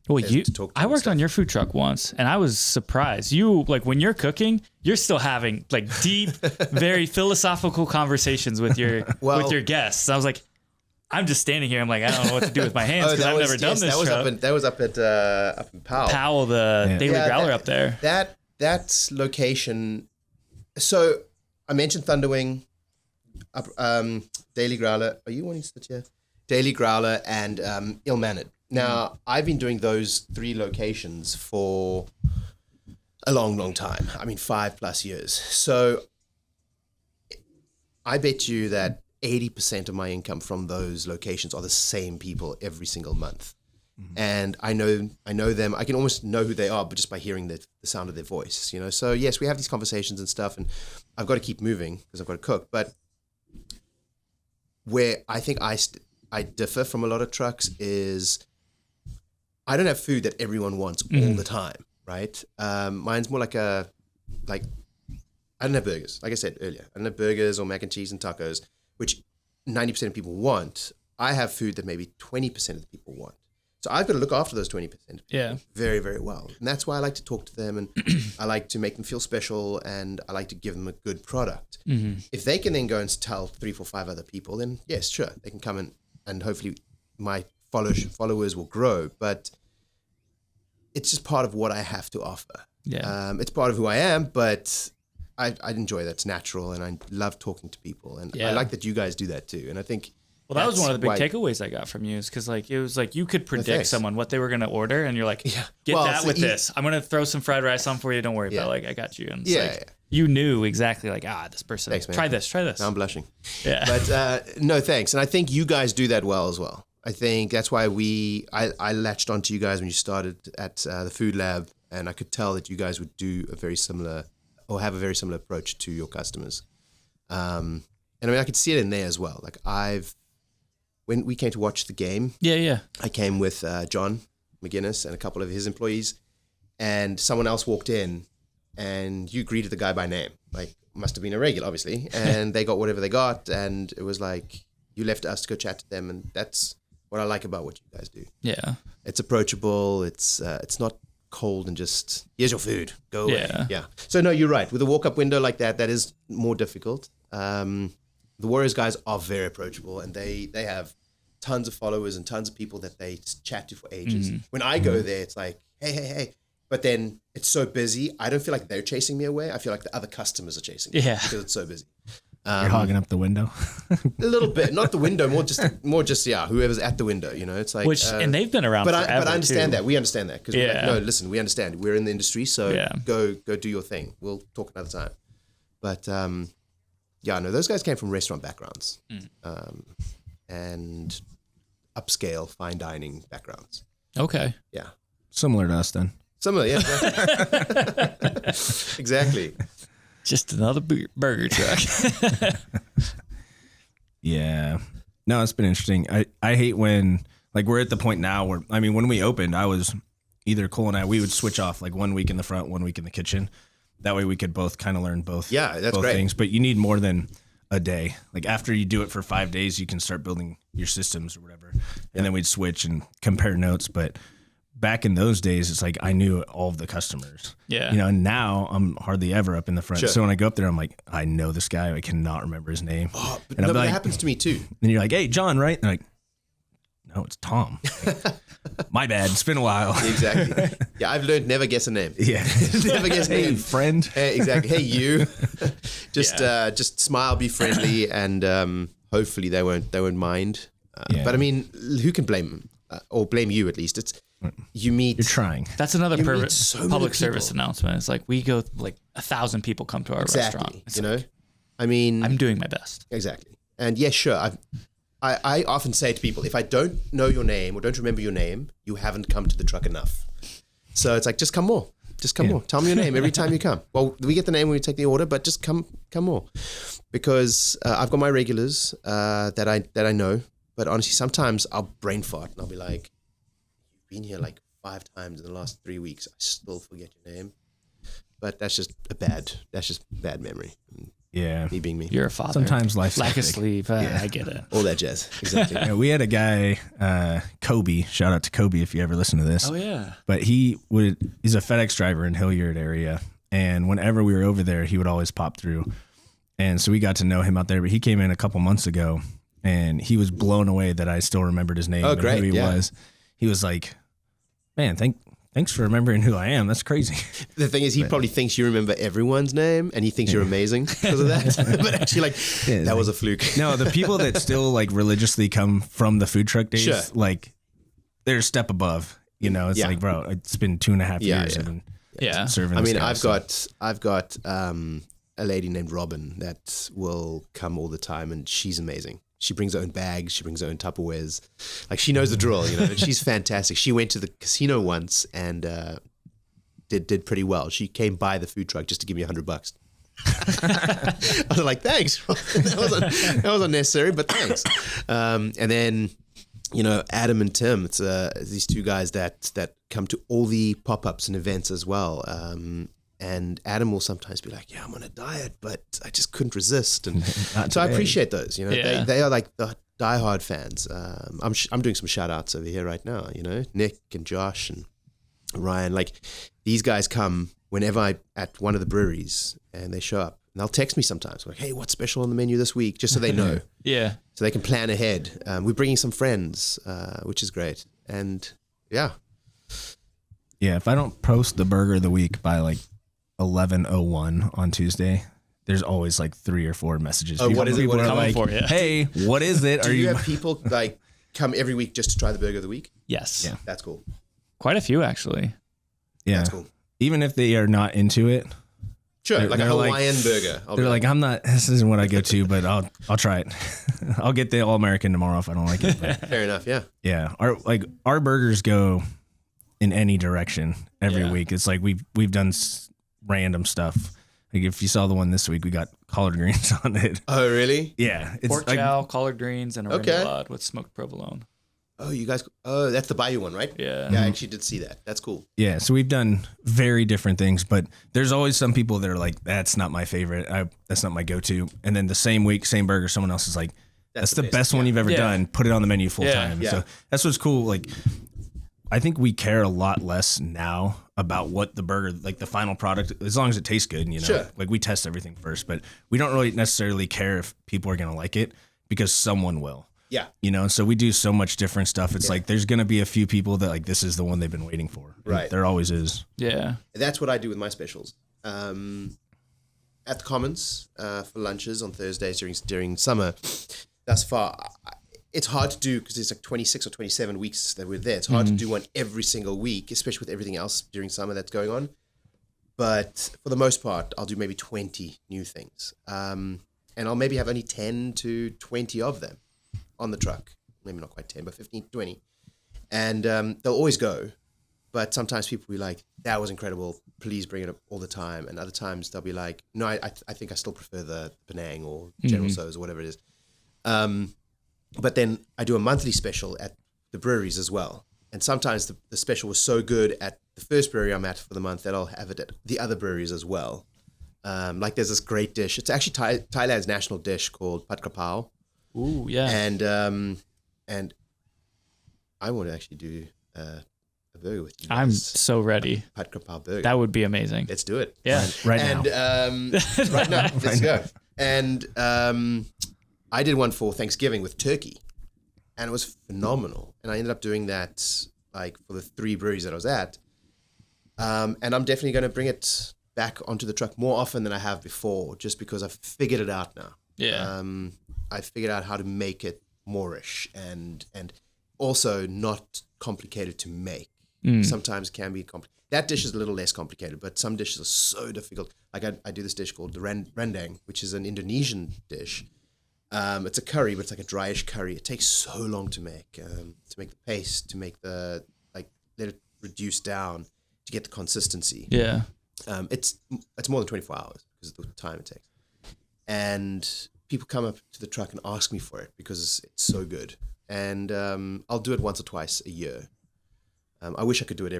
well, I worked stuff. on your food truck once and I was surprised. You, like, when you're cooking, you're still having like deep, very philosophical conversations with your guests. I was like, I'm just standing here. I'm like, I don't know what to do with my hands because I've never done this. That was up in Powell. Powell, the Daily Growler up there. That location. So I mentioned Thunderwing, Daily Growler. Are you wanting to sit here? Daily Growler and Ill Mannered. Now I've been doing those 3 locations for a long, long time. I mean, 5+ years. So I bet you that 80% of my income from those locations are the same people every single month. And I know them. I can almost know who they are, but just by hearing the sound of their voice, So yes, we have these conversations and stuff, and I've got to keep moving because I've got to cook. But where I think I differ from a lot of trucks is I don't have food that everyone wants all the time, right? Mine's more like I don't have burgers. Like I said earlier, I don't have burgers or mac and cheese and tacos, which 90% of people want. I have food that maybe 20% of the people want. So I've got to look after those 20% very, very well. And that's why I like to talk to them and I like to make them feel special and I like to give them a good product. If they can then go and tell 3, 4, 5 other people, then yes, sure, they can come and hopefully my followers will grow. But it's just part of what I have to offer. Yeah. It's part of who I am, but I enjoy that. It's natural and I love talking to people. And I like that you guys do that too. And I think... Well, that was one of the big takeaways I got from you is because like it was like you could predict someone what they were going to order and you're like, get that with this. I'm going to throw some fried rice on for you. Don't worry about it. Like I got you. And it's you knew exactly like, this person, thanks, try this. Now I'm blushing. Yeah. But no, thanks. And I think you guys do that well as well. I think that's why I latched onto you guys when you started at the Food Lab and I could tell that you guys would do a very similar or have a very similar approach to your customers. And I mean, I could see it in there as well. Like when we came to watch the game, I came with John McGuinness and a couple of his employees, and someone else walked in, and you greeted the guy by name. Like, must have been a regular, obviously, and they got whatever they got, and it was like you left us to go chat to them, and that's what I like about what you guys do. Yeah, it's approachable. It's not cold and just here's your food, go away. Yeah. So no, you're right. With a walk-up window like that is more difficult. The Warriors guys are very approachable and they have tons of followers and tons of people that they chat to for ages. When I go there, it's like, hey. But then it's so busy. I don't feel like they're chasing me away. I feel like the other customers are chasing me because it's so busy. You're hogging up the window. A little bit, not the window, more just whoever's at the window, It's like, and they've been around forever, but I understand too. that. We understand that because we're like, no, listen, we understand. We're in the industry, so go do your thing. We'll talk another time. But, those guys came from restaurant backgrounds and upscale fine dining backgrounds. Okay. Yeah. Similar to us then. Similar, yeah. Exactly. Just another burger truck. Yeah. No, it's been interesting. I hate when, like, we're at the point now where, I mean, when we opened, I was either Cole and we would switch off like 1 week in the front, 1 week in the kitchen. That way we could both kind of learn both. Yeah, that's both great. things. But you need more than a day. Like after you do it for 5 days, you can start building your systems or whatever. And then we'd switch and compare notes. But back in those days, it's like I knew all of the customers. Yeah. You know, and now I'm hardly ever up in the front. Sure. So when I go up there, I'm like, I know this guy. I cannot remember his name. Oh, but and no, I'm but like, that happens to me too. and you're like, hey, John, right? And they're like, no, it's Tom. My bad. It's been a while. Exactly. Yeah, I've learned never guess a name. Yeah. Never guess a Hey, name. friend. Hey, exactly. Hey, you. Just smile, be friendly, and hopefully they won't mind. Yeah. But I mean, who can blame them or blame you at least? It's you meet. You're trying. That's another You meet so many public people. service announcement. It's like we go like 1,000 people come to our restaurant. Exactly. It's You like, know, I mean, I'm doing my best. exactly. And yes, sure. I often say to people, if I don't know your name or don't remember your name, you haven't come to the truck enough. So it's like, just come more. Just come more. Tell me your name every time you come. Well, we get the name when we take the order, but just come more. Because I've got my regulars that I know. But honestly, sometimes I'll brain fart and I'll be like, you've been here like 5 times in the last 3 weeks. I still forget your name. But that's just bad memory. Yeah. Me being me. You're a father. Sometimes life's lack of hectic. sleep. I get it. All that jazz. Exactly. Yeah, we had a guy, Kobe. Shout out to Kobe if you ever listen to this. Oh yeah. But he's a FedEx driver in Hilliard area. And whenever we were over there, he would always pop through. And so we got to know him out there. But he came in a couple months ago and he was blown away that I still remembered his name and great, who he yeah. was. He was like, man, thanks for remembering who I am. That's crazy. The thing is, he probably thinks you remember everyone's name, and he thinks you're amazing because of that. But actually, like, that was a fluke. No, the people that still like religiously come from the food truck days, Sure. like they're a step above. You know, it's Yeah. like, bro, it's been 2.5 Yeah, years. yeah. I've been Yeah. serving. I this mean, guy, I've got a lady named Robin that will come all the time, and she's amazing. She brings her own bags. She brings her own Tupperwares. Like, she knows the drill, you know. And she's fantastic. She went to the casino once and did pretty well. She came by the food truck just to give me $100. I was like, thanks. that was unnecessary, but thanks. And then, you know, Adam and Tim, it's these two guys that come to all the pop-ups and events as well. And Adam will sometimes be like, yeah, I'm on a diet, but I just couldn't resist. And so I appreciate those, you know, Yeah. they are like the diehard fans. I'm doing some shout outs over here right now, you know, Nick and Josh and Ryan, like these guys come whenever I at one of the breweries and they show up and they'll text me sometimes like, hey, what's special on the menu this week? Just so they know, Yeah. so they can plan ahead. We're bringing some friends, which is great. And yeah, Yeah, if I don't post the burger of the week by like 11:01 on Tuesday, there's always like 3 or 4 messages. Oh, what is it? People What are coming like, for you? hey, what is it? do Are you you? have people like come every week just to try the burger of the week? Yes. Yeah. That's cool. Quite a few actually. Yeah, That's cool. even if they are not into it, Sure, like a they're like- Hawaiian burger. I'll they're be like, I'm not. This isn't what I go to, but I'll try it. I'll get the All American tomorrow if I don't like it. But fair enough, yeah. yeah, our burgers go in any direction every Yeah. week. It's like we've done random stuff. Like if you saw the one this week, we got collard greens on it. Oh, really? Yeah, it's Pork like, jowl, collard greens, and a Okay. remoulade with smoked provolone. Oh, you guys. Oh, that's the Bayou one, right? Yeah. Yeah, I actually did see that. That's cool. yeah. So we've done very different things, but there's always some people that are like, that's not my favorite. That's not my go-to. And then the same week, same burger, someone else is like, that's the best one you've ever Yeah. done. Put it on the menu full Yeah. time. Yeah. So that's what's cool. Like, I think we care a lot less now about what the burger, like the final product, as long as it tastes good, you know, Sure. like we test everything first, but we don't really necessarily care if people are going to like it because someone will, Yeah. you know? So we do so much different stuff. It's like, there's going to be a few people that like, this is the one they've been waiting for. And Right. there always is. Yeah. That's what I do with my specials. At the Commons for lunches on Thursdays during summer. Thus far, it's hard to do because it's like 26 or 27 weeks that we're there. It's hard to do one every single week, especially with everything else during summer that's going on. But for the most part, I'll do maybe 20 new things. And I'll maybe have only 10 to 20 of them on the truck. Maybe not quite 10, but 15 to 20. And they'll always go. But sometimes people will be like, that was incredible. Please bring it up all the time. And other times they'll be like, no, I think I still prefer the Penang or General Tso's or whatever it is. But then I do a monthly special at the breweries as well. And sometimes the special was so good at the first brewery I'm at for the month that I'll have it at the other breweries as well. Like there's this great dish. It's actually Thailand's national dish called Pad Krapao. Ooh, yeah. And I want to actually do a burger with you. I'm guys. so ready. Pad Krapau burger. That would be amazing. Let's do it. Yeah. Right and, now. right now. Let's go. And I did one for Thanksgiving with turkey, and it was phenomenal. And I ended up doing that like for the 3 breweries that I was at. And I'm definitely going to bring it back onto the truck more often than I have before, just because I've figured it out now. Yeah. I figured out how to make it moreish and also not complicated to make. Sometimes can be complicated. That dish is a little less complicated, but some dishes are so difficult. Like I do this dish called the rendang, which is an Indonesian dish. It's a curry, but it's like a dryish curry. It takes so long to make the paste, to make the, like, let it reduce down to get the consistency. Yeah. It's more than 24 hours because of the time it takes. And people come up to the truck and ask me for it because it's so good. And I'll do it once or twice a year. I wish I could do it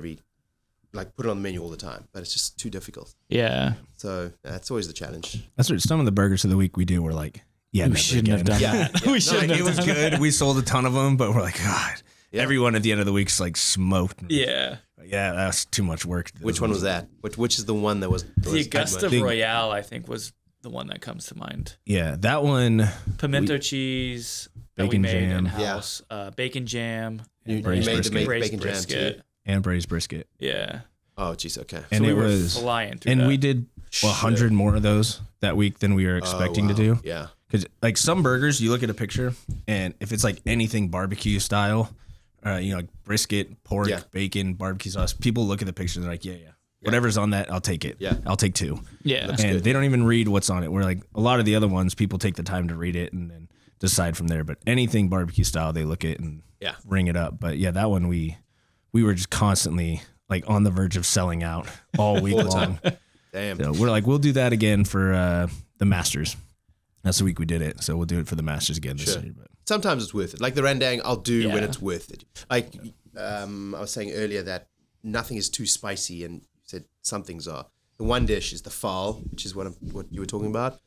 put it on the menu all the time, but it's just too difficult. Yeah. So that's always the challenge. That's what some of the burgers of the week we do. We're like, yeah, We shouldn't have done that. We shouldn't It have was done good. We sold a ton of them, but we're like, God, everyone at the end of the week's like smoked. Yeah. Yeah, that's too much work. Which one was that? Which is the one that was The Augusta much. Royale, I think, was the one that comes to mind. Yeah, that one. Pimento cheese that we Bacon made jam. in-house. Bacon jam. You braised made the brisket. bacon jam brisket. too. And braised brisket. Yeah. Oh, jeez, okay. And So we it were was flying through and that. we did 100 more of those that week than we were expecting to do. Yeah. Because like some burgers, you look at a picture, and if it's like anything barbecue style, like brisket, pork, bacon, barbecue sauce, people look at the picture and they're like, yeah. Whatever's on that, I'll take it. Yeah. I'll take 2. Yeah. And they don't even read what's on it. Where like a lot of the other ones, people take the time to read it and then decide from there. But anything barbecue style, they look at and ring it up. But yeah, that one we were just constantly like on the verge of selling out all week long. Damn. So we're like, we'll do that again for the Masters. That's the week we did it. So we'll do it for the Masters again this year. But Sometimes it's worth it. Like the rendang, I'll do when it's worth it. Like I was saying earlier that nothing is too spicy, and you said some things are. The one dish is the fowl, which is what you were talking about.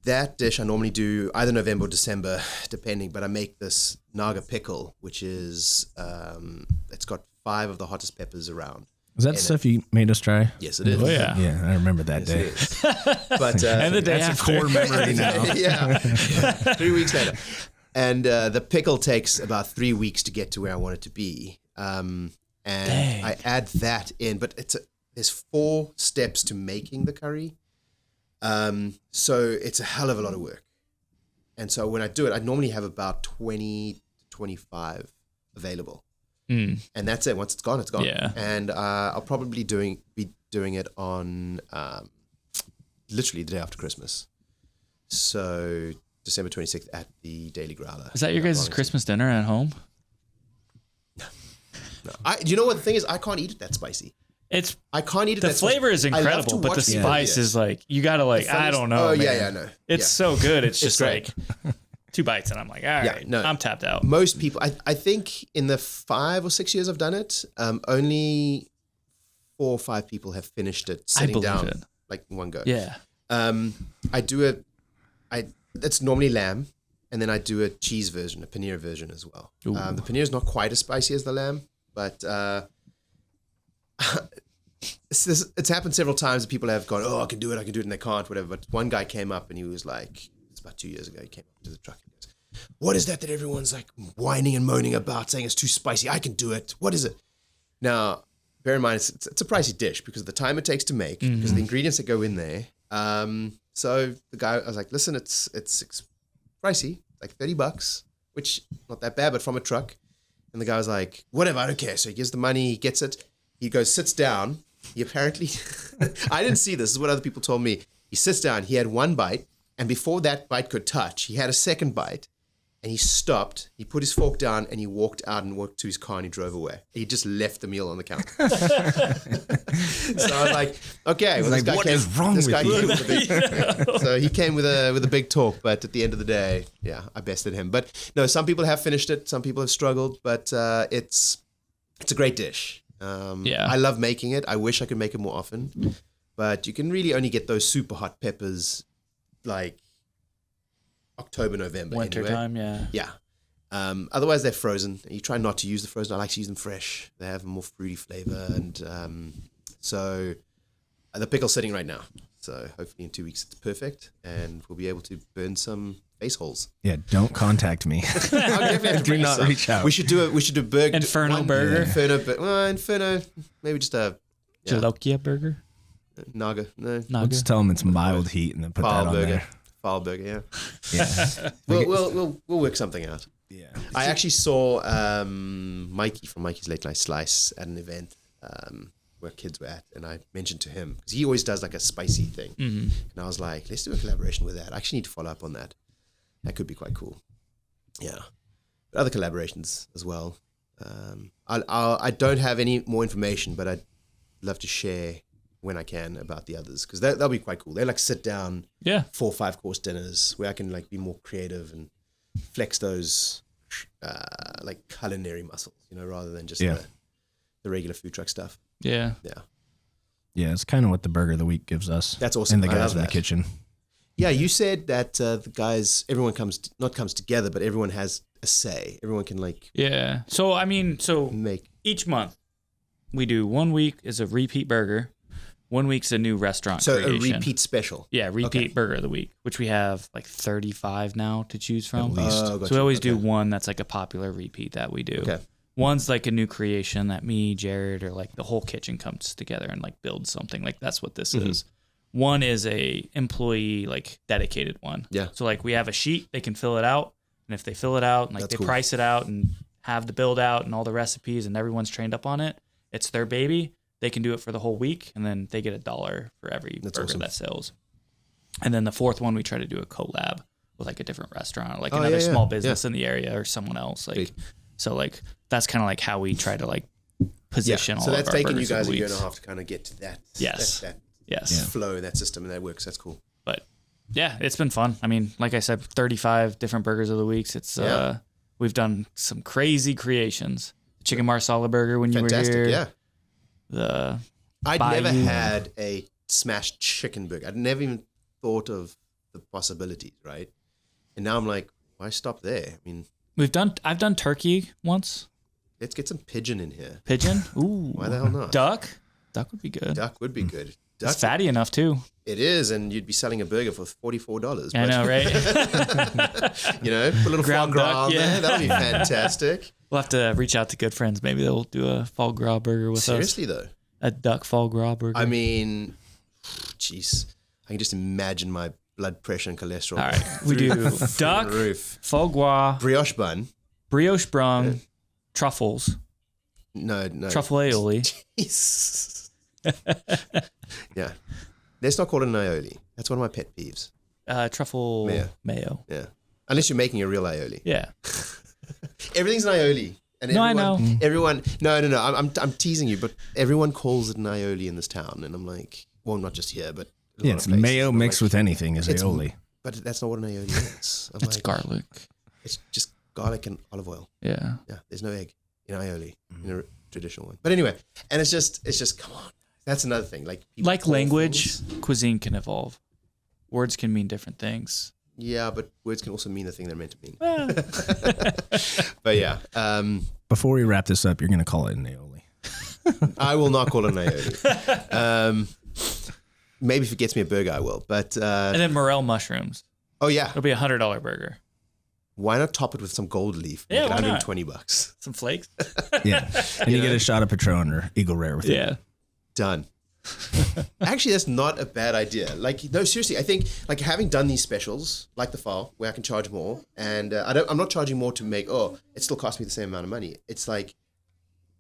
That dish I normally do either November or December, depending. But I make this naga pickle, which is it's got 5 of the hottest peppers around. is that stuff you made us try? Yes, it is. Oh, yeah. Yeah, I remember that day. But And the day That's after. a core memory now. yeah. 3 weeks later. And the pickle takes about 3 weeks to get to where I want it to be. And I add that in, but there's 4 steps to making the curry. So it's a hell of a lot of work. And so when I do it, I normally have about 20 to 25 available. And that's it. Once it's gone, it's gone. Yeah. And I'll probably be doing it on literally the day after Christmas. So December 26th at the Daily Growler. Is that your guys' Christmas dinner at home? No. You know what the thing is? I can't eat it that spicy. I can't eat it The that flavor is spicy. I love to incredible, but the watch people spice eat it. is like, you gotta like, I don't know. Oh, man. yeah, no. It's so good. It's just great. like 2 bites and I'm like, all right, no. I'm tapped out. Most people, I think in the 5 or 6 years I've done it, only 4 or 5 people have finished it sitting believe down it. like in one go. Yeah. I do it. It's normally lamb, and then I do a cheese version, a paneer version as well. The paneer is not quite as spicy as the lamb, but it's happened several times that people have gone, oh, I can do it, and they can't, whatever. But one guy came up and he was like, it's about 2 years ago, he came up to the truck and goes, what is that everyone's like whining and moaning about, saying it's too spicy? I can do it. What is it? Now, bear in mind, it's a pricey dish because of the time it takes to make, because of the ingredients that go in there. So the guy, I was like, listen, it's pricey, like $30, which not that bad, but from a truck. And the guy was like, whatever, I don't care. So he gives the money, he gets it. He goes, sits down. He apparently, I didn't see this is what other people told me. He sits down, he had 1 bite. And before that bite could touch, he had a second bite. And he stopped, he put his fork down, and he walked out and walked to his car and he drove away. He just left the meal on the counter. So I was like, okay. Well, Like, what is wrong with you? So he came with a big talk, but at the end of the day, yeah, I bested him. But no, some people have finished it, some people have struggled, but it's a great dish. I love making it. I wish I could make it more often, but you can really only get those super hot peppers like October, November, Winter anyway. time, yeah. Yeah. Otherwise, they're frozen. You try not to use the frozen. I like to use them fresh. They have a more fruity flavor. And so the pickle's sitting right now. So hopefully in 2 weeks it's perfect. And we'll be able to burn some face holes. Yeah, don't contact me. Do not reach out. We should do a burger. Inferno burger. Inferno. Maybe just a Jalokia burger. Naga. No. We'll just tell them it's mild heat and then put that on there. File burger. Yeah. Yeah. We'll work something out. Yeah. I actually saw Mikey from Mikey's Late Night Slice at an event where kids were at, and I mentioned to him because he always does like a spicy thing, and I was like, let's do a collaboration with that. I actually need to follow up on that. That could be quite cool. Yeah, but other collaborations as well. I don't have any more information, but I'd love to share when I can about the others because that'll be quite cool. They're like sit down, 4 or 5 course dinners where I can like be more creative and flex those like culinary muscles, rather than just the regular food truck stuff. Yeah. Yeah, it's kind of what the burger of the week gives us. That's awesome. And the I guys love in the that. kitchen. Yeah, you said that the guys, everyone comes together, but everyone has a say. Everyone can like Yeah. So make. each month we do 1 week is a repeat burger. 1 week's a new restaurant So creation. a repeat special. Yeah, repeat Okay. burger of the week, which we have like 35 now to choose from. At least. Oh, So we always do okay. one that's like a popular repeat that we do. Okay. One's like a new creation that me, Jared, or like the whole kitchen comes together and like builds something. Like that's what this is. One is a employee like dedicated one. Yeah. So like we have a sheet, they can fill it out, and if they fill it out and like That's they cool. price it out and have the build out and all the recipes and everyone's trained up on it, it's their baby. They can do it for the whole week, and then they get $1 for every That's burger awesome. that sells. And then the fourth one, we try to do a collab with like a different restaurant, or like Oh, another yeah, yeah. small business in the area, or someone else. Like, Big. so like that's kind of like how we try to like position all So of that's our taken you burgers of guys the a year and weeks. a half to kind of get to that. Yes. That Yes. flow, that system, and that works. That's cool. But yeah, it's been fun. I mean, like I said, 35 different burgers of the weeks. It's we've done some crazy creations. Chicken marsala burger when you Fantastic. were here. Yeah. The I'd Bayou. never had a smashed chicken burger. I'd never even thought of the possibilities, right? And now I'm like, why stop there? I mean, I've done turkey once. let's get some pigeon in here. Pigeon. Ooh. Why the hell not? Duck. Duck would be good. Duck would be good. Duck, It's fatty enough too. it is, and you'd be selling a burger for $44. I know, right? Put a little Ground foie gras duck, on yeah. there. That'd be fantastic. We'll have to reach out to good friends. Maybe they'll do a foie gras burger with Seriously, though. us. A duck foie gras burger. I mean, jeez. I can just imagine my blood pressure and cholesterol. all right. We do duck, The roof. foie gras, Brioche bun. brioche brung, truffles, No. truffle aioli. Jeez. Yeah. Let's not call it an aioli. That's one of my pet peeves. Truffle mayo. Yeah. Unless you're making a real aioli. Yeah. Everything's an aioli. And No, I everyone, know. Everyone, no. I'm teasing you, but everyone calls it an aioli in this town, and I'm like, well, not just here, but a lot Yeah, of it's places. mayo I'm mixed like, with anything is it's- aioli. But that's not what an aioli is. I'm It's like, garlic. It's just garlic and olive oil. Yeah. Yeah, there's no egg in aioli in a traditional one. But anyway, and it's just come on. That's another thing. Like people Like call language, things- cuisine can evolve. Words can mean different things. Yeah, but words can also mean the thing they're meant to mean. But yeah, Before we wrap this up, you're going to call it an aioli. I will not call it an aioli. Maybe if it gets me a burger, I will. But And then morel mushrooms. oh yeah, It'll be $100 burger. why not top it with some gold leaf? Yeah, Make it why not? $120. Some flakes. Yeah. And you get a shot of Patron or Eagle Rare with it. Yeah. Done. Actually, that's not a bad idea. Like, no, seriously, I think like having done these specials, like the file, where I can charge more, and I'm not charging more to make. Oh, it still costs me the same amount of money. It's like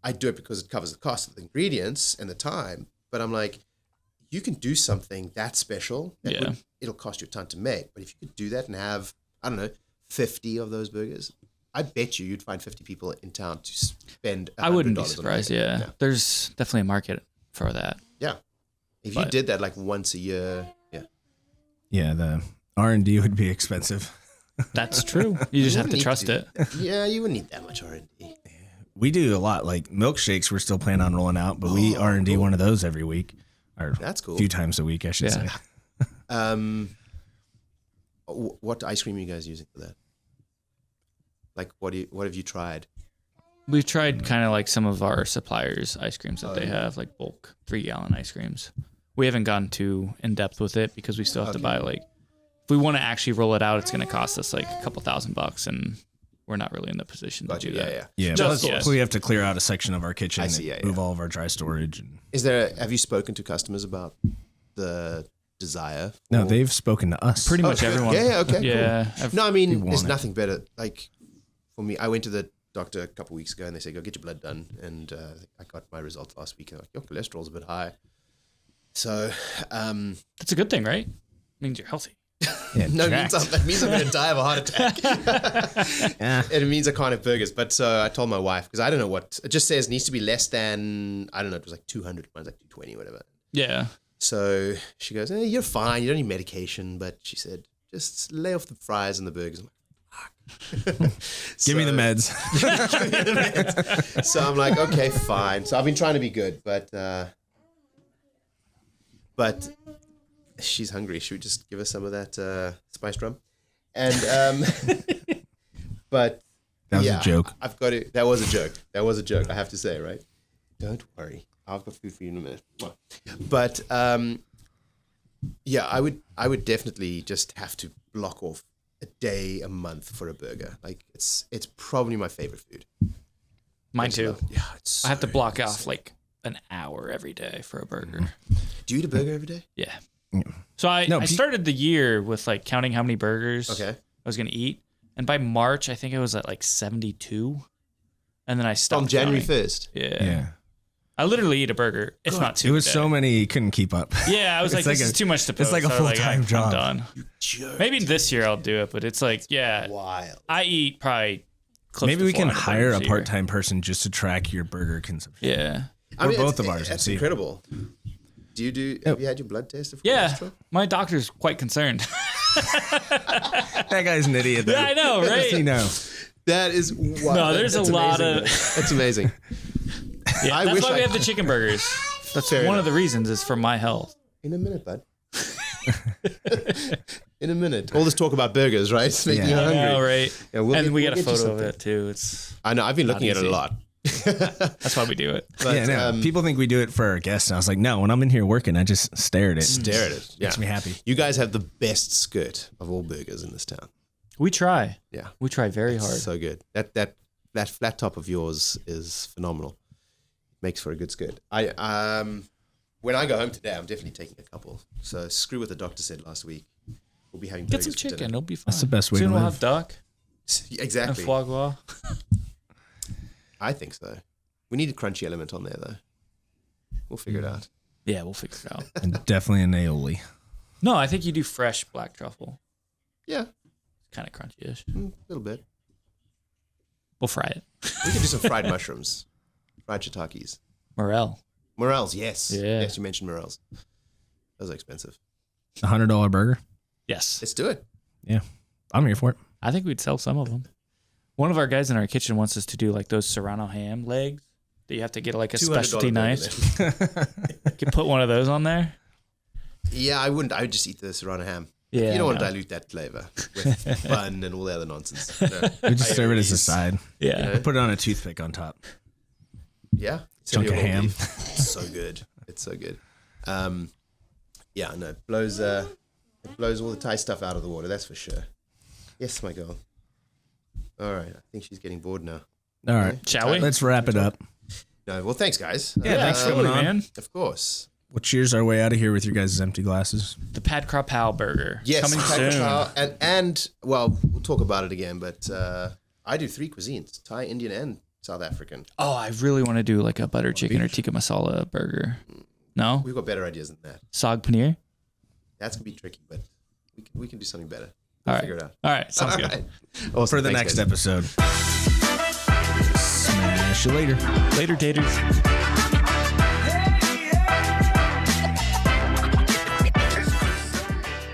I do it because it covers the cost of the ingredients and the time. But I'm like, you can do something that special. That it'll cost you a ton to make. But if you could do that and have, I don't know, 50 of those burgers, I bet you'd find 50 people in town to spend $100 I wouldn't be on a surprised. burger. Yeah. There's definitely a market for that. Yeah. If you did that like once a year, yeah. Yeah, the R&D would be expensive. That's true. You just have to wouldn't trust need it. Yeah, you wouldn't need that much R&D. We do a lot, like milkshakes we're still planning on rolling out, but we R&D one of those every week. Or That's cool. a few times a week, I should Yeah. say. What ice cream are you guys using for that? Like, what have you tried? We've tried kind of like some of our suppliers' ice creams that they have, like bulk 3-gallon ice creams. We haven't gone too in depth with it because we still have to buy like, if we want to actually roll it out, it's going to cost us like a couple $1,000, and we're not really in the position to do that. Yeah. Plus, we have to clear out a section of our kitchen and move all of our dry storage. And Have you spoken to customers about the desire? No, they've spoken to us. Pretty much everyone. Yeah. Okay. Yeah. Cool. No, I mean, there's nothing better. Like for me, I went to the doctor a couple of weeks ago, and they said, "Go get your blood done." And I got my results last week. And like, your cholesterol's a bit high. So that's a good thing, right? Means you're healthy. Yeah, no, it means I'm going to die of a heart attack. And it means I can't have burgers. But so I told my wife, because I don't know what it just says. It needs to be less than, I don't know, it was like 200. Mine's like 220, whatever. Yeah. So she goes, you're fine. You don't need medication. But she said, just lay off the fries and the burgers. I'm like, fuck. Give me the meds. So I'm like, okay, fine. So I've been trying to be good, but she's hungry. Should we just give her some of that spiced rum? And but that was a joke. I've got it. That was a joke. That was a joke. I have to say, right? Don't worry. I've got food for you in a minute. But yeah, I would definitely just have to block off a day a month for a burger. Like it's probably my favorite food. Mine too. Yeah, it's I have to block off like an hour every day for a burger. Do you eat a burger every day? Yeah. So I started the year with like counting how many burgers I was going to eat. And by March, I think it was at like 72. And then I stopped. From January 1st. Yeah. I literally eat a burger, if not 2. It was so many, you couldn't keep up. Yeah, I was like, this is too much to post. It's like a full-time job. I'm done. Maybe this year I'll do it, but it's like, wild. I eat probably close Maybe to we can 400 hire a burgers part-time person just to track your burger consumption. Yeah. Or both of ours. That's incredible. Have you had your blood tested for cholesterol? My doctor's quite concerned. That guy's an idiot, though. Yeah, I know, right? Does he know? That is wild. No, there's a lot of... That's amazing. Yeah, that's why we have the chicken burgers. That's one of the reasons is for my health. In a minute, bud. In a minute. All this talk about burgers, right? It's making you hungry. I know, right? Yeah, we got a photo of it, too. I know. I've been looking at it a lot. That's why we do it. But, people think we do it for our guests. And I was like, no, when I'm in here working, I just stare at it. Stare at it. Makes me happy. You guys have the best skirt of all burgers in this town. We try. Yeah. We try very hard. So good. That flat top of yours is phenomenal. Makes for a good skirt. When I go home today, I'm definitely taking a couple. So screw what the doctor said last week. We'll be having Get burgers some for chicken. dinner. It'll be fun. That's the best way Soon to we'll live. have duck Exactly. and foie gras. I think so. We need a crunchy element on there, though. We'll figure it out. Yeah, we'll figure it out. And definitely an aioli. No, I think you do fresh black truffle. Yeah, Kind of crunchy-ish. a little bit. We'll fry it. We could do some fried mushrooms, fried shiitakes. Morel. Morels, yes. Yeah. Yes, you mentioned morels. Those are expensive. $100 burger. Yes. Let's do it. Yeah. I'm here for it. I think we'd sell some of them. One of our guys in our kitchen wants us to do like those Serrano ham legs that you have to get like a specialty knife. You could put one of those on there. Yeah, I wouldn't. I would just eat the Serrano ham. Yeah, you don't want to dilute that flavor with bun and all the other nonsense. No. We just serve it as a side. Yeah. Put it on a toothpick on top. Yeah. Chunk of ham. It's so good. It's so good. Yeah, no, it blows all the Thai stuff out of the water, that's for sure. Yes, my girl. All right, I think she's getting bored now. All right. Shall we? Let's wrap it up. No, well, thanks, guys. Yeah, thanks for coming on. man. Of course. We'll cheers our way out of here with your guys' empty glasses. The Pad Krapow burger. Yes, Coming soon. and well, we'll talk about it again, but I do 3 cuisines, Thai, Indian, and South African. Oh, I really want to do like a butter chicken or tikka masala burger. No? We've got better ideas than that. Sag paneer? That's going to be tricky, but we can do something better. All right. Figure it out. All right. Sounds All good. right. Awesome. For the Thanks, next guys. episode. Smash you later. Later, taters.